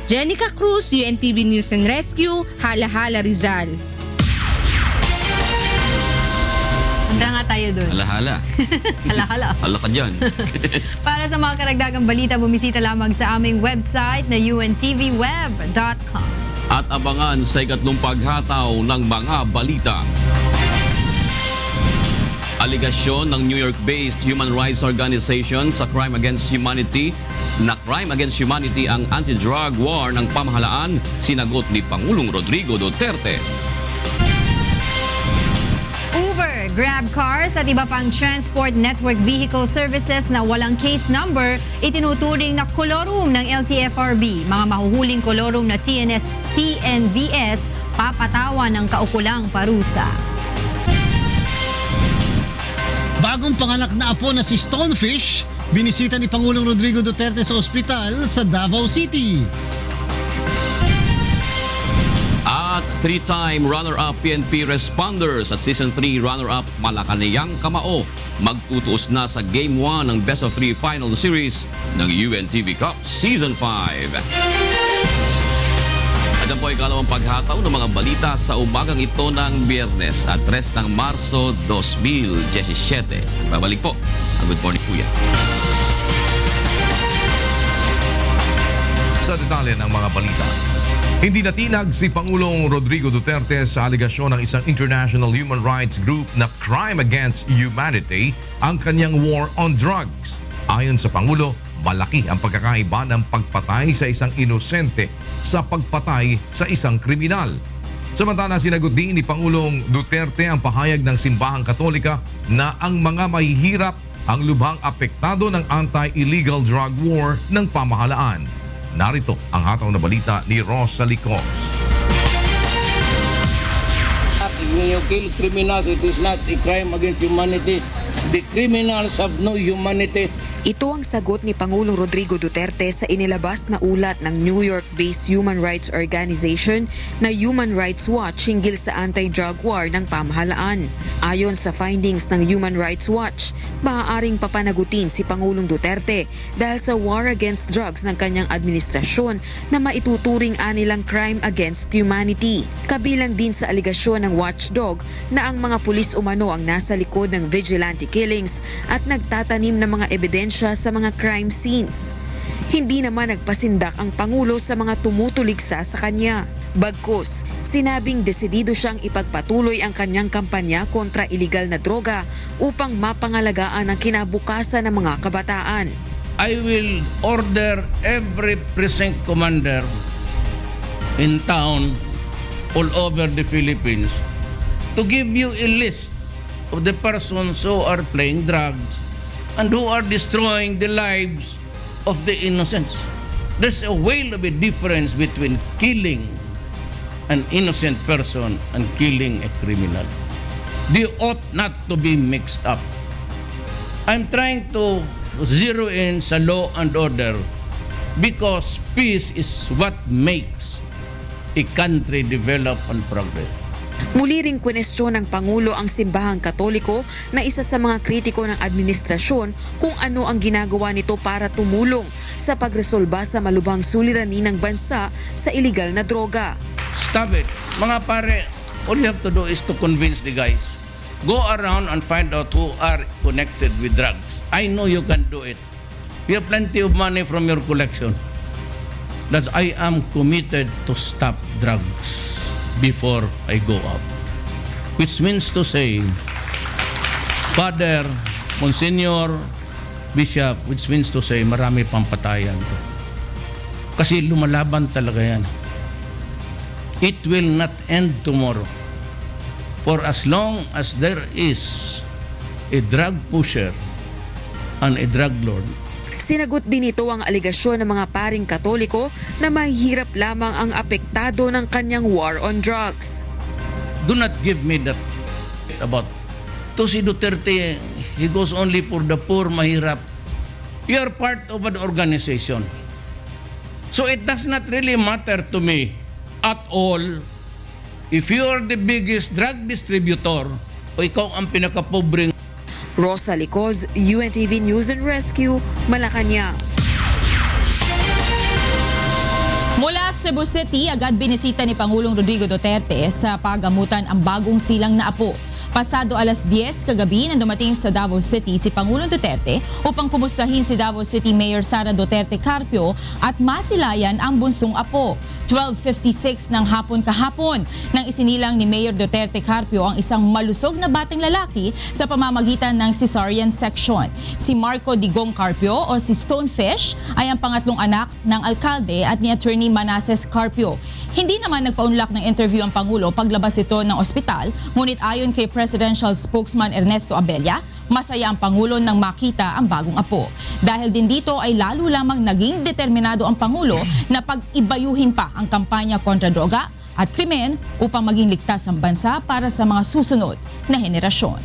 Jenica Cruz, UNTV News and Rescue, Hala-Hala, Rizal. Handa nga tayo doon. Alahala. Hala-hala. Hala ka dyan. Para sa mga karagdagang balita, bumisita lamang sa aming website na untvweb.com. At abangan sa ikatlong paghataw ng mga balita. Aligasyon ng New York-based human rights organization sa Crime Against Humanity ang anti-drug war ng pamahalaan, sinagot ni Pangulong Rodrigo Duterte. Uber, Grab cars at iba pang transport network vehicle services na walang case number itinuturing na kolorum ng LTFRB. Mga mahuhuling kolorum na TNVS papatawan ng kaukulang parusa. Bagong panganak na apo na si Stonefish, binisita ni Pangulong Rodrigo Duterte sa ospital sa Davao City. At 3-time runner-up PNP responders at Season 3 runner-up Malacanang Kamao magtutuos na sa Game 1 ng Best of 3 Final Series ng UNTV Cup Season 5. At po ay kalawang paghataw ng mga balita sa umagang ito ng Biyernes at 3 ng Marso 2017. Babalik po ang Good Morning Kuya. Sa detalye ng mga balita, hindi natinag si Pangulong Rodrigo Duterte sa aligasyon ng isang international human rights group na Crime Against Humanity ang kanyang war on drugs. Ayon sa Pangulo, malaki ang pagkakaiba ng pagpatay sa isang inosente sa pagpatay sa isang kriminal. Samantala, sinagot din ni Pangulong Duterte ang pahayag ng Simbahang Katolika na ang mga mahihirap ang lubhang apektado ng anti-illegal drug war ng pamahalaan. Narito ang hataw na balita ni Rosa Licos. When you kill criminals, it is not a crime against humanity. The criminals have no humanity. Ito ang sagot ni Pangulong Rodrigo Duterte sa inilabas na ulat ng New York-based human rights organization na Human Rights Watch hinggil sa anti-drug war ng pamahalaan. Ayon sa findings ng Human Rights Watch, maaaring papanagutin si Pangulong Duterte dahil sa war against drugs ng kanyang administrasyon na maituturing anilang crime against humanity. Kabilang din sa aligasyon ng watchdog na ang mga pulis umano ang nasa likod ng vigilante killings at nagtatanim ng mga ebidensya sa mga crime scenes. Hindi naman nagpasindak ang Pangulo sa mga tumutuligsa sa kanya. Bagkus, sinabing desidido siyang ipagpatuloy ang kanyang kampanya kontra iligal na droga upang mapangalagaan ang kinabukasan ng mga kabataan. I will order every precinct commander in town all over the Philippines to give you a list of the persons who are playing drugs and who are destroying the lives of the innocents. There's a whale of a difference between killing an innocent person and killing a criminal. They ought not to be mixed up. I'm trying to zero in sa law and order because peace is what makes a country develop and progress. Muli ring kwenestyon ng Pangulo ang Simbahang Katoliko na isa sa mga kritiko ng administrasyon kung ano ang ginagawa nito para tumulong sa pagresolba sa malubhang suliranin ng bansa sa iligal na droga. Stop it. Mga pare, all you have to do is to convince the guys. Go around and find out who are connected with drugs. I know you can do it. You have plenty of money from your collection. That I am committed to stop drugs before I go out. Which means to say, Father, Monsignor, Bishop, which means to say, marami pang patayan to. Kasi lumalaban talaga yan. It will not end tomorrow. For as long as there is a drug pusher and a drug lord, Sinagot din ito ang aligasyon ng mga paring Katoliko na mahihirap lamang ang apektado ng kanyang war on drugs. Do not give me that about to si Duterte, he goes only for the poor, mahirap. You are part of an organization. So it does not really matter to me at all if you are the biggest drug distributor o ikaw ang pinakapobreng. Rosa Licos, UNTV News and Rescue, Malacanang. Mula Cebu City, agad binisita ni Pangulong Rodrigo Duterte sa pagamutan ang bagong silang na apo. Pasado alas 10 kagabi nang dumating sa Davao City si Pangulong Duterte upang kumustahin si Davao City Mayor Sara Duterte Carpio at masilayan ang bunsong apo. 12:56 ng hapon kahapon nang isinilang ni Mayor Duterte Carpio ang isang malusog na batang lalaki sa pamamagitan ng cesarean section. Si Marco Digong Carpio o si Stonefish ay ang pangatlong anak ng alkalde at ni Attorney Manases Carpio. Hindi naman nagpaunlak ng interview ang Pangulo paglabas ito ng ospital, ngunit ayon kay Presidential Spokesman Ernesto Abella, masaya ang Pangulo nang makita ang bagong apo. Dahil din dito ay lalo lamang naging determinado ang Pangulo na pag-ibayuhin pa ang kampanya kontra droga at krimen upang maging ligtas ang bansa para sa mga susunod na henerasyon.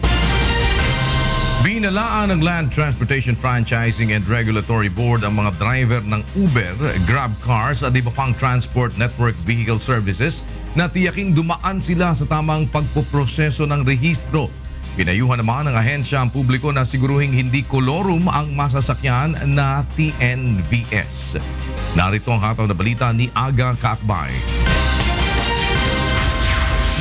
Binalaan ng Land Transportation Franchising and Regulatory Board ang mga driver ng Uber, Grab Cars at iba pang transport network vehicle services na tiyaking dumaan sila sa tamang pagpoproseso ng rehistro. Pinayuhan naman ng ahensya ang publiko na siguruhing hindi kolorum ang masasakyan na TNVS. Narito ang hataw na balita ni Aga Kaakbay.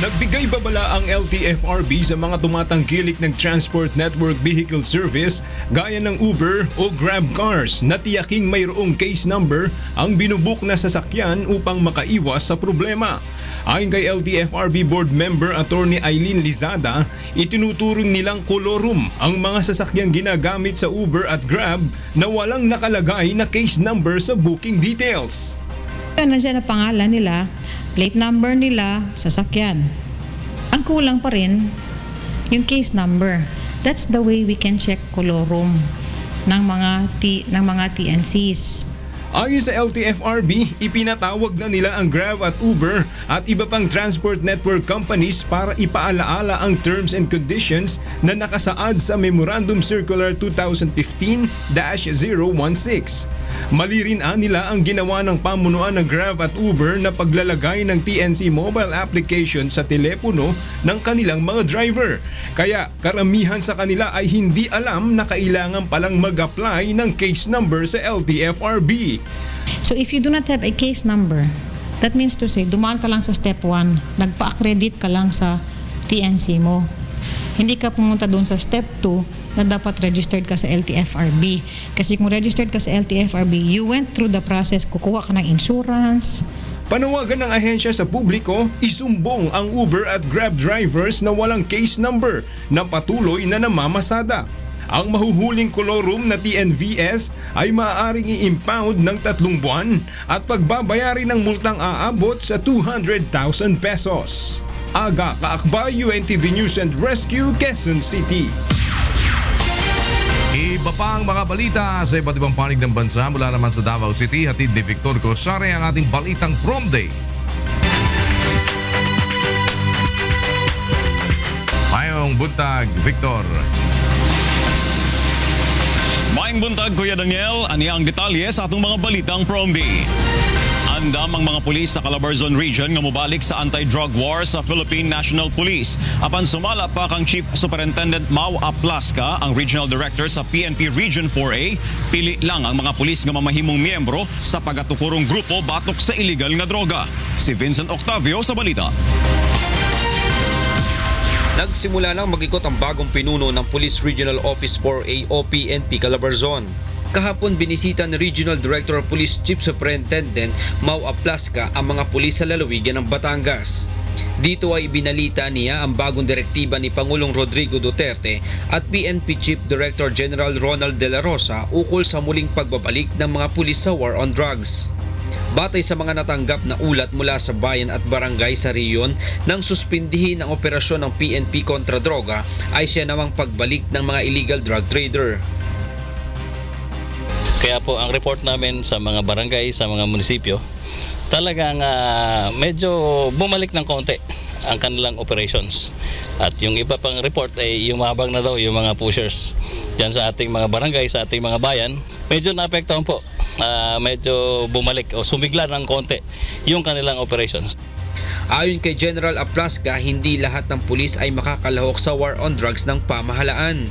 Nagbigay babala ang LTFRB sa mga tumatangkilik ng Transport Network Vehicle Service gaya ng Uber o Grab Cars na tiyaking mayroong case number ang binubuk na sasakyan upang makaiwas sa problema. Ayon kay LTFRB Board Member Attorney Eileen Lizada, itinuturing nilang kolorum ang mga sasakyang ginagamit sa Uber at Grab na walang nakalagay na case number sa booking details. Nandiyan na pangalan nila, plate number nila, sasakyan. Ang kulang pa rin, yung case number. That's the way we can check kolorum ng mga TNCs. Ayon sa LTFRB, ipinatawag na nila ang Grab at Uber at iba pang transport network companies para ipaalaala ang terms and conditions na nakasaad sa Memorandum Circular 2015-016. Mali rin nila ang ginawa ng pamunuan ng Grab at Uber na paglalagay ng TNC mobile application sa telepono ng kanilang mga driver. Kaya karamihan sa kanila ay hindi alam na kailangan palang mag-apply ng case number sa LTFRB. So if you do not have a case number, that means to say, dumaan ka lang sa step 1, nagpa-accredit ka lang sa TNC mo. Hindi ka pumunta doon sa step 2 na dapat registered ka sa LTFRB. Kasi kung registered ka sa LTFRB, you went through the process, kukuha ka ng insurance. Panawagan ng ahensya sa publiko, isumbong ang Uber at Grab drivers na walang case number na patuloy na namamasada. Ang mahuhuling kolorum na TNVS ay maaaring i-impound ng 3 buwan at pagbabayari ng multang aabot sa 200,000 pesos. Aga Kaakbay, UNTV News and Rescue, Quezon City. Iba pa ang mga balita sa iba't ibang panig ng bansa mula naman sa Davao City. Hatid ni Victor Cosare ang ating balitang prom day. Mayong buntag, Victor. Mayong buntag, Kuya Daniel. Ani ang detalye sa atong mga balitang prom day. Andam ang mga pulis sa Calabarzon Region nga mobalik sa anti-drug war sa Philippine National Police. Apan sumala pa kang Chief Superintendent Mau Aplasca, ang Regional Director sa PNP Region 4A, pili lang ang mga pulis nga mamahimong miyembro sa pagatukurong grupo batok sa illegal nga droga. Si Vincent Octavio sa balita. Nagsimula nang mag-ikot ang bagong pinuno ng Police Regional Office 4A o PNP Calabarzon. Kahapon binisita ni Regional Director of Police Chief Superintendent Mau Aplasca ang mga pulis sa lalawigan ng Batangas. Dito ay ibinalita niya ang bagong direktiba ni Pangulong Rodrigo Duterte at PNP Chief Director General Ronald De La Rosa ukol sa muling pagbabalik ng mga pulis sa war on drugs. Batay sa mga natanggap na ulat mula sa bayan at barangay sa riyon nang suspindihin ang operasyon ng PNP kontra droga ay siya namang pagbalik ng mga illegal drug trader. Kaya po ang report namin sa mga barangay, sa mga munisipyo, talagang medyo bumalik ng konti ang kanilang operations. At yung iba pang report ay yumabang na daw yung mga pushers dyan sa ating mga barangay, sa ating mga bayan. Medyo naapektuhan po, medyo bumalik o sumigla ng konti yung kanilang operations. Ayon kay General Aplasca, hindi lahat ng pulis ay makakalahok sa war on drugs ng pamahalaan.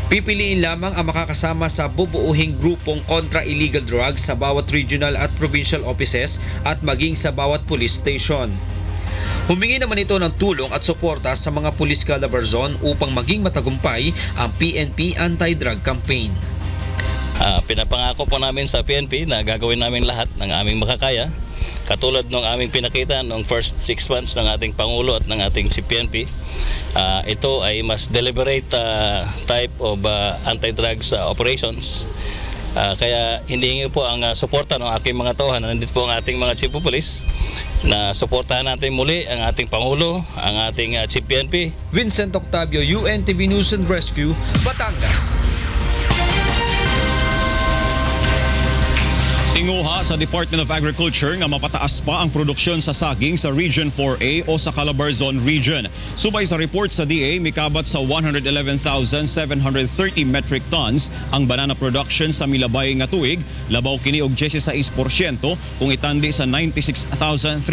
Pipiliin lamang ang makakasama sa bubuuhing grupong kontra illegal drugs sa bawat regional at provincial offices at maging sa bawat police station. Humingi naman ito ng tulong at suporta sa mga pulis Calabarzon upang maging matagumpay ang PNP anti-drug campaign. Pinapangako po namin sa PNP na gagawin namin lahat ng aming makakaya. Katulad ng aming pinakita noong first 6 months ng ating Pangulo at ng ating CPNP, ito ay mas deliberate type of anti-drugs operations. Kaya hindi po ang suporta ng aking mga tauhan. Nandito po ang ating mga Chief of Police na suportahan natin muli ang ating Pangulo, ang ating CPNP. Vincent Octavio, UNTV News and Rescue, Batangas. Tinguha sa Department of Agriculture nga mapataas pa ang produksyon sa saging sa Region 4A o sa Calabarzon Region. Subay sa report sa DA, mikabat sa 111,730 metric tons ang banana production sa milabay nga tuig, labaw kini og 16% kung itandi sa 96,306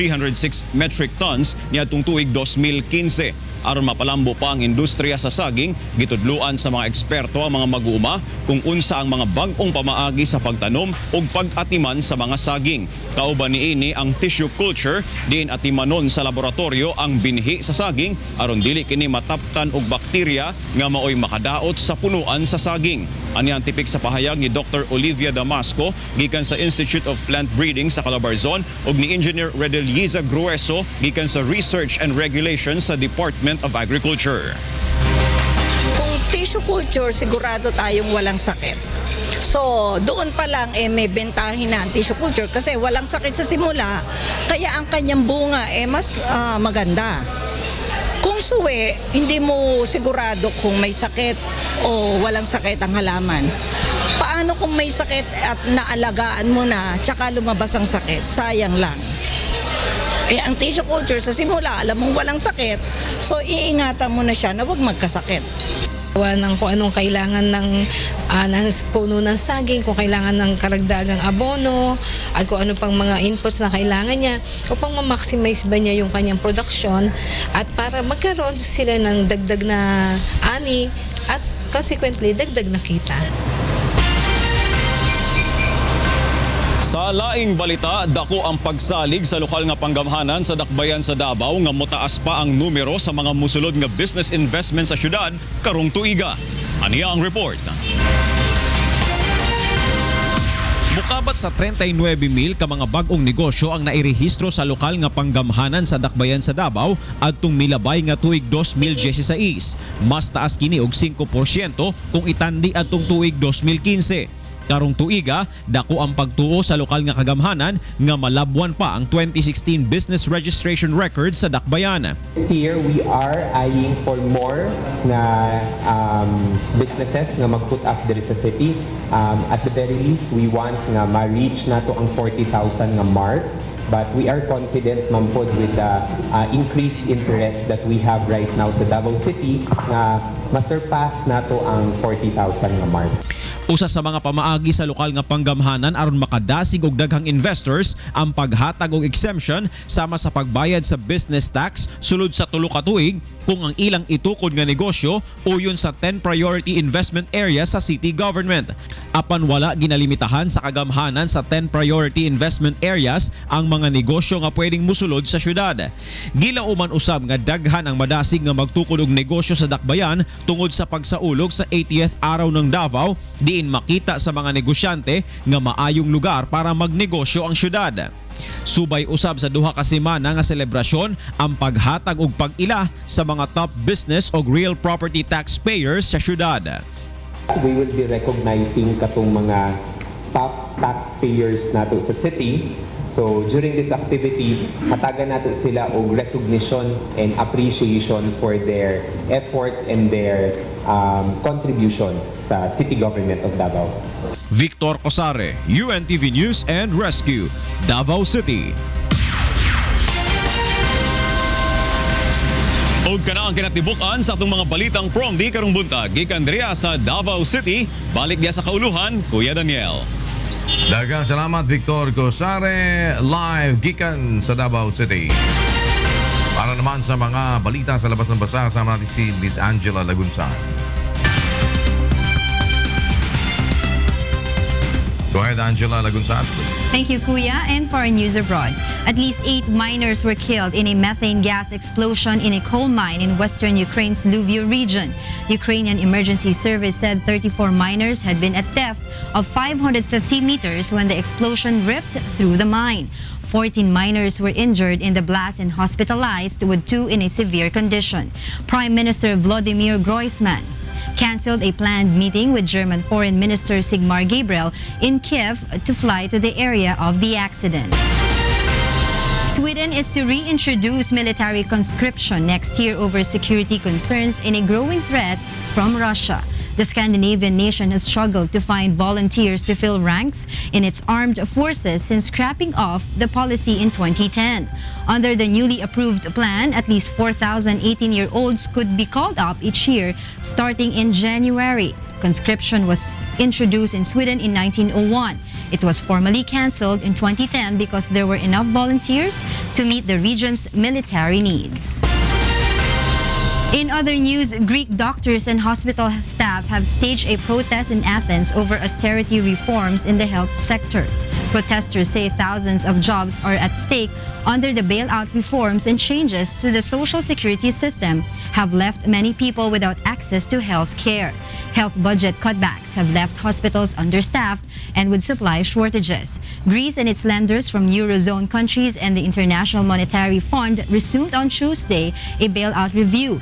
metric tons niadtong tuig 2015. Aron mapalambo pa ang industriya sa saging, gitudluan sa mga eksperto ang mga mag-uuma kung unsa ang mga bag-ong pamaagi sa pagtanom ug pag-atiman sa mga saging. Kauban niini ang tissue culture, diin atimanon sa laboratorio ang binhi sa saging aron dili kini mataptan og bakterya nga maoy makadaot sa punuan sa saging. Ani ang tipik sa pahayag ni Dr. Olivia Damasco gikan sa Institute of Plant Breeding sa Calabarzon ug ni Engineer Redeliza Grueso gikan sa Research and Regulations sa Department of Agriculture. Kung tissue culture, sigurado tayong walang sakit. So, doon pa lang may bentahin na ang tissue culture kasi walang sakit sa simula, kaya ang kanyang bunga mas maganda. Kung suwi, hindi mo sigurado kung may sakit o walang sakit ang halaman. Paano kung may sakit at naalagaan mo na tsaka lumabas ang sakit? Sayang lang. Ang tissue culture sa simula, alam mong walang sakit, so iingatan mo na siya na huwag magkasakit. Ng kung anong kailangan ng puno ng saging, kung kailangan ng karagdagang abono, at kung ano pang mga inputs na kailangan niya upang ma-maximize ba niya yung kanyang production at para magkaroon sila ng dagdag na ani at consequently dagdag na kita. Sa laing balita, dako ang pagsalig sa lokal nga panggamhanan sa dakbayan sa Davao nga motaas pa ang numero sa mga musulod nga business investment sa syudad karong tuiga. Aniya ang report. Mukabat sa 39,000 ka mga bag-ong negosyo ang nairehistro sa lokal nga panggamhanan sa dakbayan sa Davao adtong milabay nga tuig 2016. Mas taas kini og 5% kung itandi adtong tuig 2015. Karong tuiga, dako ang pagtuo sa lokal nga kagamhanan nga malabwan pa ang 2016 business registration record sa dakbayan. This year, we are eyeing for more na businesses nga mag-put up diri sa city. At the very least, we want nga ma-reach nato ang 40,000 nga mark. But we are confident mampod with the increased interest that we have right now sa Davao City na ma-surpass nato ang 40,000 nga mark. Usa sa mga pamaagi sa lokal nga panggamhanan aron makadasig og daghang investors ang paghatag og exemption sama sa pagbayad sa business tax sulod sa tulo ka tuig kung ang ilang itukod nga negosyo uyon sa 10 priority investment area sa city government. Apan wala ginalimitahan sa kagamhanan sa 10 priority investment areas ang mga negosyo nga pwedeng musulod sa syudad. Gilauman usab nga daghan ang madasig nga magtukod og negosyo sa dakbayan tungod sa pagsaulog sa 80th araw ng Davao, diin makita sa mga negosyante nga maayong lugar para magnegosyo ang syudad. Subay usab sa duha ka semana nga selebrasyon ang paghatag og pag-ila sa mga top business og real property taxpayers sa syudad. We will be recognizing katong mga top taxpayers nato sa city. So during this activity, hatagan nato sila og recognition and appreciation for their efforts and their contribution sa city government of Davao. Victor Cosare, UNTV News and Rescue, Davao City. Og kana ang kinatibukan sa atong mga balitang Prom Di karong buntag gikan diha sa Davao City, balik diya sa kauluhan, Kuya Daniel. Daghang salamat Victor Cosare, live gikan sa Davao City. Para naman sa mga balita sa labas ng basa, kasama natin si Miss Angela Lagunsan. Go ahead, Angela Lagunsan, please. Thank you, Kuya. And for our news abroad, at least 8 miners were killed in a methane gas explosion in a coal mine in western Ukraine's Lviv region. Ukrainian Emergency Service said 34 miners had been at depth of 550 meters when the explosion ripped through the mine. 14 miners were injured in the blast and hospitalized, with 2 in a severe condition. Prime Minister Volodymyr Groysman canceled a planned meeting with German Foreign Minister Sigmar Gabriel in Kiev to fly to the area of the accident. Sweden is to reintroduce military conscription next year over security concerns in a growing threat from Russia. The Scandinavian nation has struggled to find volunteers to fill ranks in its armed forces since scrapping off the policy in 2010. Under the newly approved plan, at least 4,000 18-year-olds could be called up each year starting in January. Conscription was introduced in Sweden in 1901. It was formally cancelled in 2010 because there were enough volunteers to meet the region's military needs. In other news, Greek doctors and hospital staff have staged a protest in Athens over austerity reforms in the health sector. Protesters say thousands of jobs are at stake under the bailout reforms, and changes to the social security system have left many people without access to health care. Health budget cutbacks have left hospitals understaffed and with supply shortages. Greece and its lenders from Eurozone countries and the International Monetary Fund resumed on Tuesday a bailout review.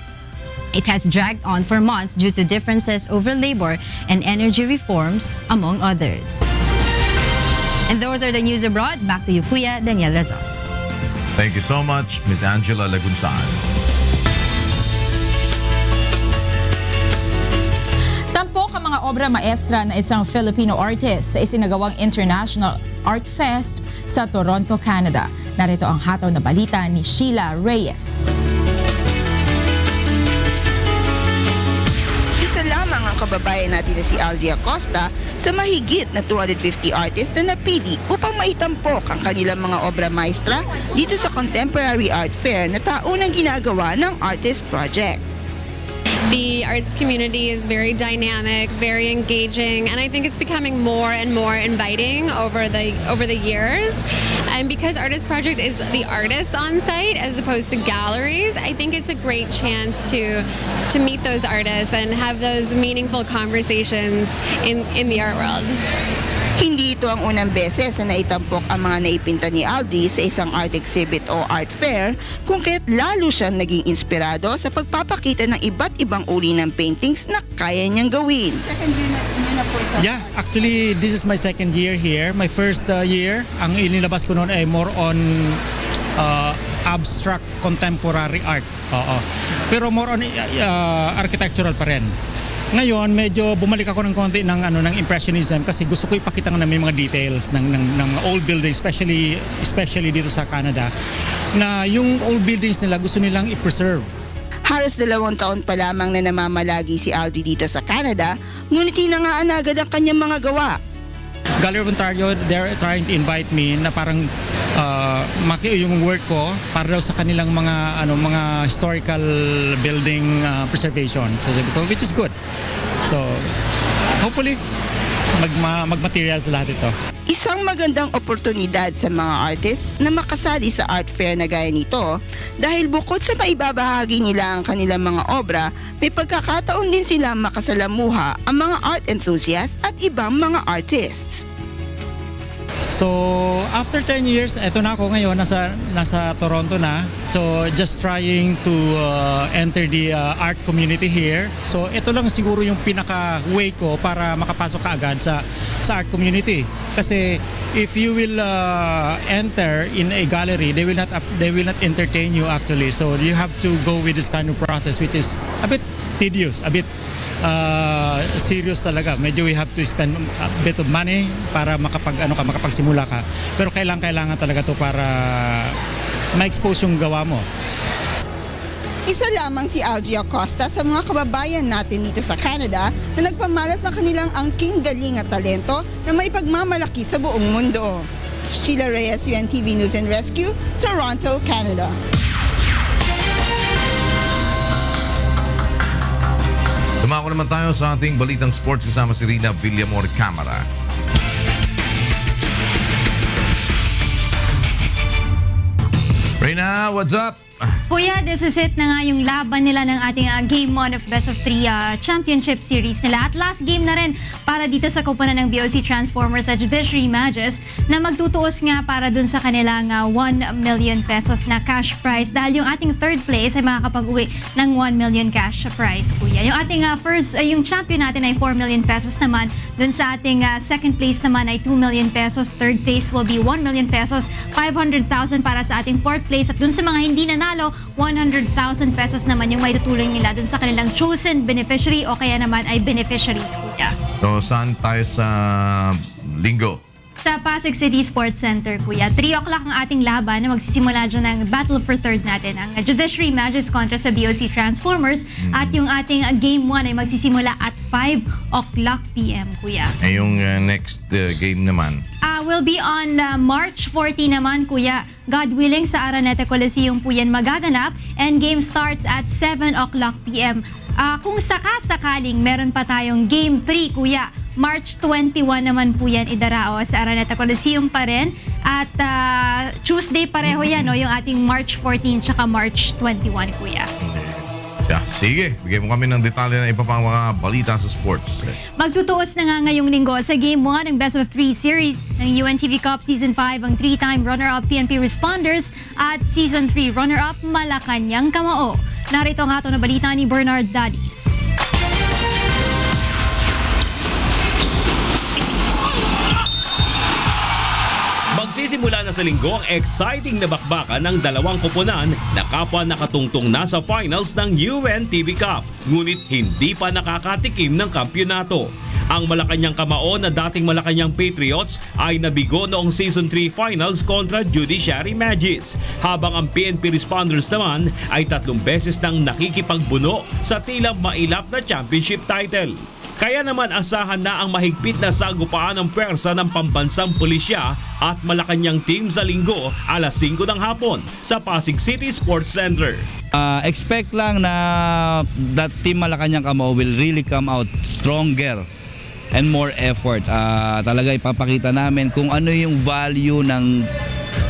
It has dragged on for months due to differences over labor and energy reforms, among others. And those are the news abroad. Back to you, Kuya Daniel Razon. Thank you so much, Ms. Angela Lagunsan. Tampok ang mga obra maestra na isang Filipino artist sa isinagawang International Art Fest sa Toronto, Canada. Narito ang hataw na balita ni Sheila Reyes. Lamang ang kababayan natin na si Aldi Acosta sa mahigit na 250 artists na napili upang maitampok ang kanilang mga obra maestra dito sa Contemporary Art Fair na taunang ginagawa ng Artist Project. The arts community is very dynamic, very engaging, and I think it's becoming more and more inviting over the years. And because Artist Project is the artists on site as opposed to galleries, I think it's a great chance to meet those artists and have those meaningful conversations in the art world. Hindi ito ang unang beses na naitampok ang mga naipinta ni Aldi sa isang art exhibit o art fair, kung kaya't lalo siyang naging inspirado sa pagpapakita ng iba't ibang uri ng paintings na kaya niyang gawin. Second year na po ito? Yeah, actually this is my second year here. My first year, ang inilabas ko noon ay more on abstract contemporary art. Oo. Pero more on architectural pa rin. Ngayon, medyo bumalik ako ng konti ng impressionism kasi gusto ko ipakita na may mga details ng mga old buildings, especially dito sa Canada, na yung old buildings nila gusto nilang i-preserve. Halos 2 taon pa lamang na namamalagi si Aldi dito sa Canada, ngunit hinangaan agad ang kanyang mga gawa. Gallery of Ontario, they're trying to invite me na parang yung work ko para daw sa kanilang mga historical building preservation, so which is good. So hopefully mag-materials lahat ito. Isang magandang oportunidad sa mga artists na makasali sa art fair na gaya nito dahil bukod sa maibabahagi nila ang kanilang mga obra, may pagkakataon din sila makasalamuha ang mga art enthusiasts at ibang mga artists. So, after 10 years, eto na ako ngayon, nasa Toronto na. So, just trying to enter the art community here. So, ito lang siguro yung pinaka-way ko para makapasok ka agad sa art community. Kasi, if you will enter in a gallery, they will not entertain you actually. So, you have to go with this kind of process, which is a bit tedious, a bit serious talaga. Medyo we have to spend a bit of money para makapagsimula ka. Pero kailangan talaga to para ma-expose yung gawa mo. Isa lamang si Aldi Acosta sa mga kababayan natin dito sa Canada na nagpamalas ng kanilang angking galing at talento na may pagmamalaki sa buong mundo. Sheila Reyes, UNTV News and Rescue, Toronto, Canada. Dumako naman tayo sa ating balitang sports kasama si Rina Villamor Camara. what's up? Kuya, this is it na nga yung laban nila ng ating Game 1 of Best of 3 Championship Series nila. At last game na rin para dito sa koponan ng BOC Transformers at Judiciary Mages na magtutuos nga para dun sa kanilang 1 million pesos na cash prize dahil yung ating third place ay makakapag-uwi ng 1 million cash prize, kuya. Yung ating yung champion natin ay 4 million pesos naman. Dun sa ating second place naman ay 2 million pesos. Third place will be 1 million pesos. 500,000 para sa ating fourth place. At dun sa mga hindi nanalo, 100,000 pesos naman yung may tutulong nila dun sa kanilang chosen beneficiary o kaya naman ay beneficiaries, kuya. So, saan tayo sa linggo? Sa Pasig City Sports Center, kuya. 3 o'clock ang ating laban na magsisimula dyan ng battle for third natin. Ang Judiciary Mages kontra sa BOC Transformers. At yung ating Game 1 ay magsisimula at 5 o'clock PM, kuya. Eh, yung next game naman? Will be on March 14 naman, kuya. God willing, sa Araneta Coliseum po yan magaganap. And game starts at 7 o'clock PM. Kung sakasakaling meron pa tayong Game 3, kuya, March 21 naman po yan idarao sa Araneta Coliseum pa rin. At Tuesday pareho yan, no? Yung ating March 14 tsaka March 21, kuya. Yeah, sige, bigyan mo kami ng detalye na iba pang mga balita sa sports. Magtutuos na nga ngayong linggo sa Game 1 ng Best of 3 Series ng UNTV Cup Season 5 ang 3-time runner-up PNP Responders at Season 3 runner-up Malacanang Kamao. Narito ang ato na balita ni Bernard Dadis. Magsisimula na sa linggo ang exciting na bakbakan ng dalawang koponan na kapwa nakatungtong na sa finals ng UNTV Cup. Ngunit hindi pa nakakatikim ng kampyonato. Ang Malacanang Kamao na dating Malacanang Patriots ay nabigo noong Season 3 Finals kontra Judiciary Mages. Habang ang PNP Responders naman ay 3 beses nang nakikipagbuno sa tila mailap na championship title. Kaya naman asahan na ang mahigpit na sagupaan ng pwersa ng pambansang pulisya at Malacanang team sa linggo alas 5 ng hapon sa Pasig City Sports Center. Expect lang na that team Malacanang Kamao will really come out stronger and more effort. Talaga ipapakita namin kung ano yung value ng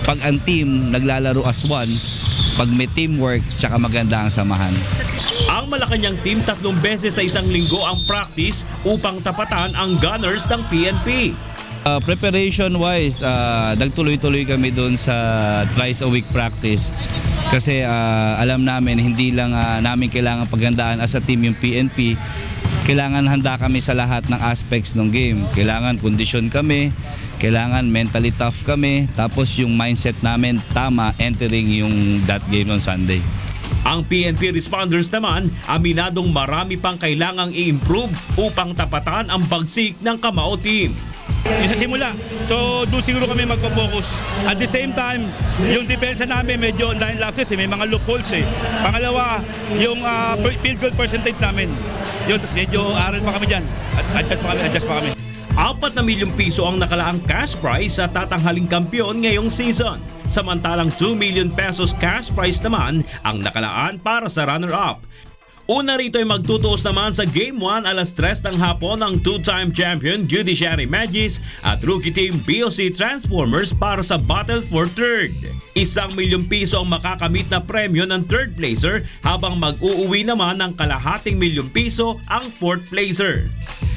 pag ang team naglalaro as one, pag may teamwork, tsaka maganda ang samahan. Ang Malacanang team 3 beses sa isang linggo ang practice upang tapatan ang gunners ng PNP. Preparation wise, nagtuloy-tuloy kami doon sa twice a week practice kasi alam namin hindi lang namin kailangan paghandaan as a team yung PNP, kailangan handa kami sa lahat ng aspects ng game. Kailangan kondisyon kami, kailangan mentally tough kami, tapos yung mindset namin tama entering yung that game on Sunday. Ang PNP Responders naman, aminadong marami pang kailangang i-improve upang tapatan ang bagsik ng Kamao team. Yung sa simula, so doon siguro kami magpo-focus. At the same time, yung depensa namin medyo dahil lapses, may mga loopholes eh. Pangalawa, yung field goal percentage namin, yun, medyo aral pa kami dyan. Adjust pa kami. 4 na milyong piso ang nakalaang cash prize sa tatanghaling kampiyon ngayong season. Samantalang 2 million pesos cash prize naman ang nakalaan para sa runner-up. Una rito ay magtutuos naman sa Game 1 alas 3 ng hapon ang 2-time champion Judiciary Mages at rookie team BOC Transformers para sa battle for third. 1 milyong piso ang makakamit na premyo ng third placer habang mag-uuwi naman ng kalahating milyong piso ang fourth placer.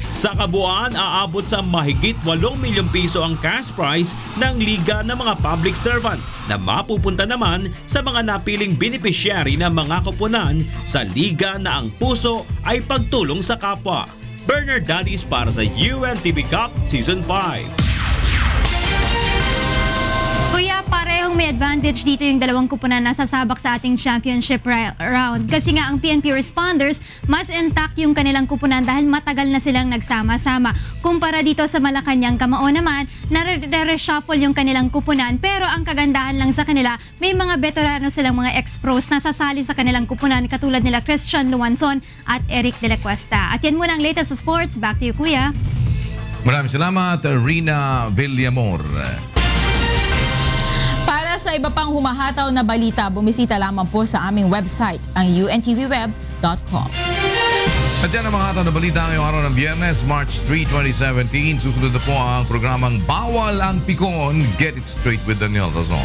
Sa kabuuan, aabot sa mahigit 8 milyong piso ang cash prize ng Liga ng mga Public Servant na mapupunta naman sa mga napiling beneficiary ng mga koponan sa Liga na ang puso ay pagtulong sa kapwa. Bernard Dadis para sa UNTV Cup Season 5. Kuya, parehong may advantage dito yung dalawang kupunan na sasabak sa ating championship round. Kasi nga ang PNP Responders, mas intact yung kanilang kupunan dahil matagal na silang nagsama-sama. Kumpara dito sa Malacanang Kamao naman, nare-reshuffle yung kanilang kupunan. Pero ang kagandahan lang sa kanila, may mga veterano silang mga ex-pros na sasali sa kanilang kupunan katulad nila Christian Luanson at Eric De La Cuesta. At yan muna ang latest sa sports. Back to you, Kuya. Maraming salamat, Rina Villamor. Para sa iba pang humahataw na balita, bumisita lamang po sa aming website, ang untvweb.com. At yan ang mga hataw na balita ngayong araw ng Biyernes, March 3, 2017. Susunod na po ang programang Bawal ang Pikon. Get it straight with Daniel Tazon.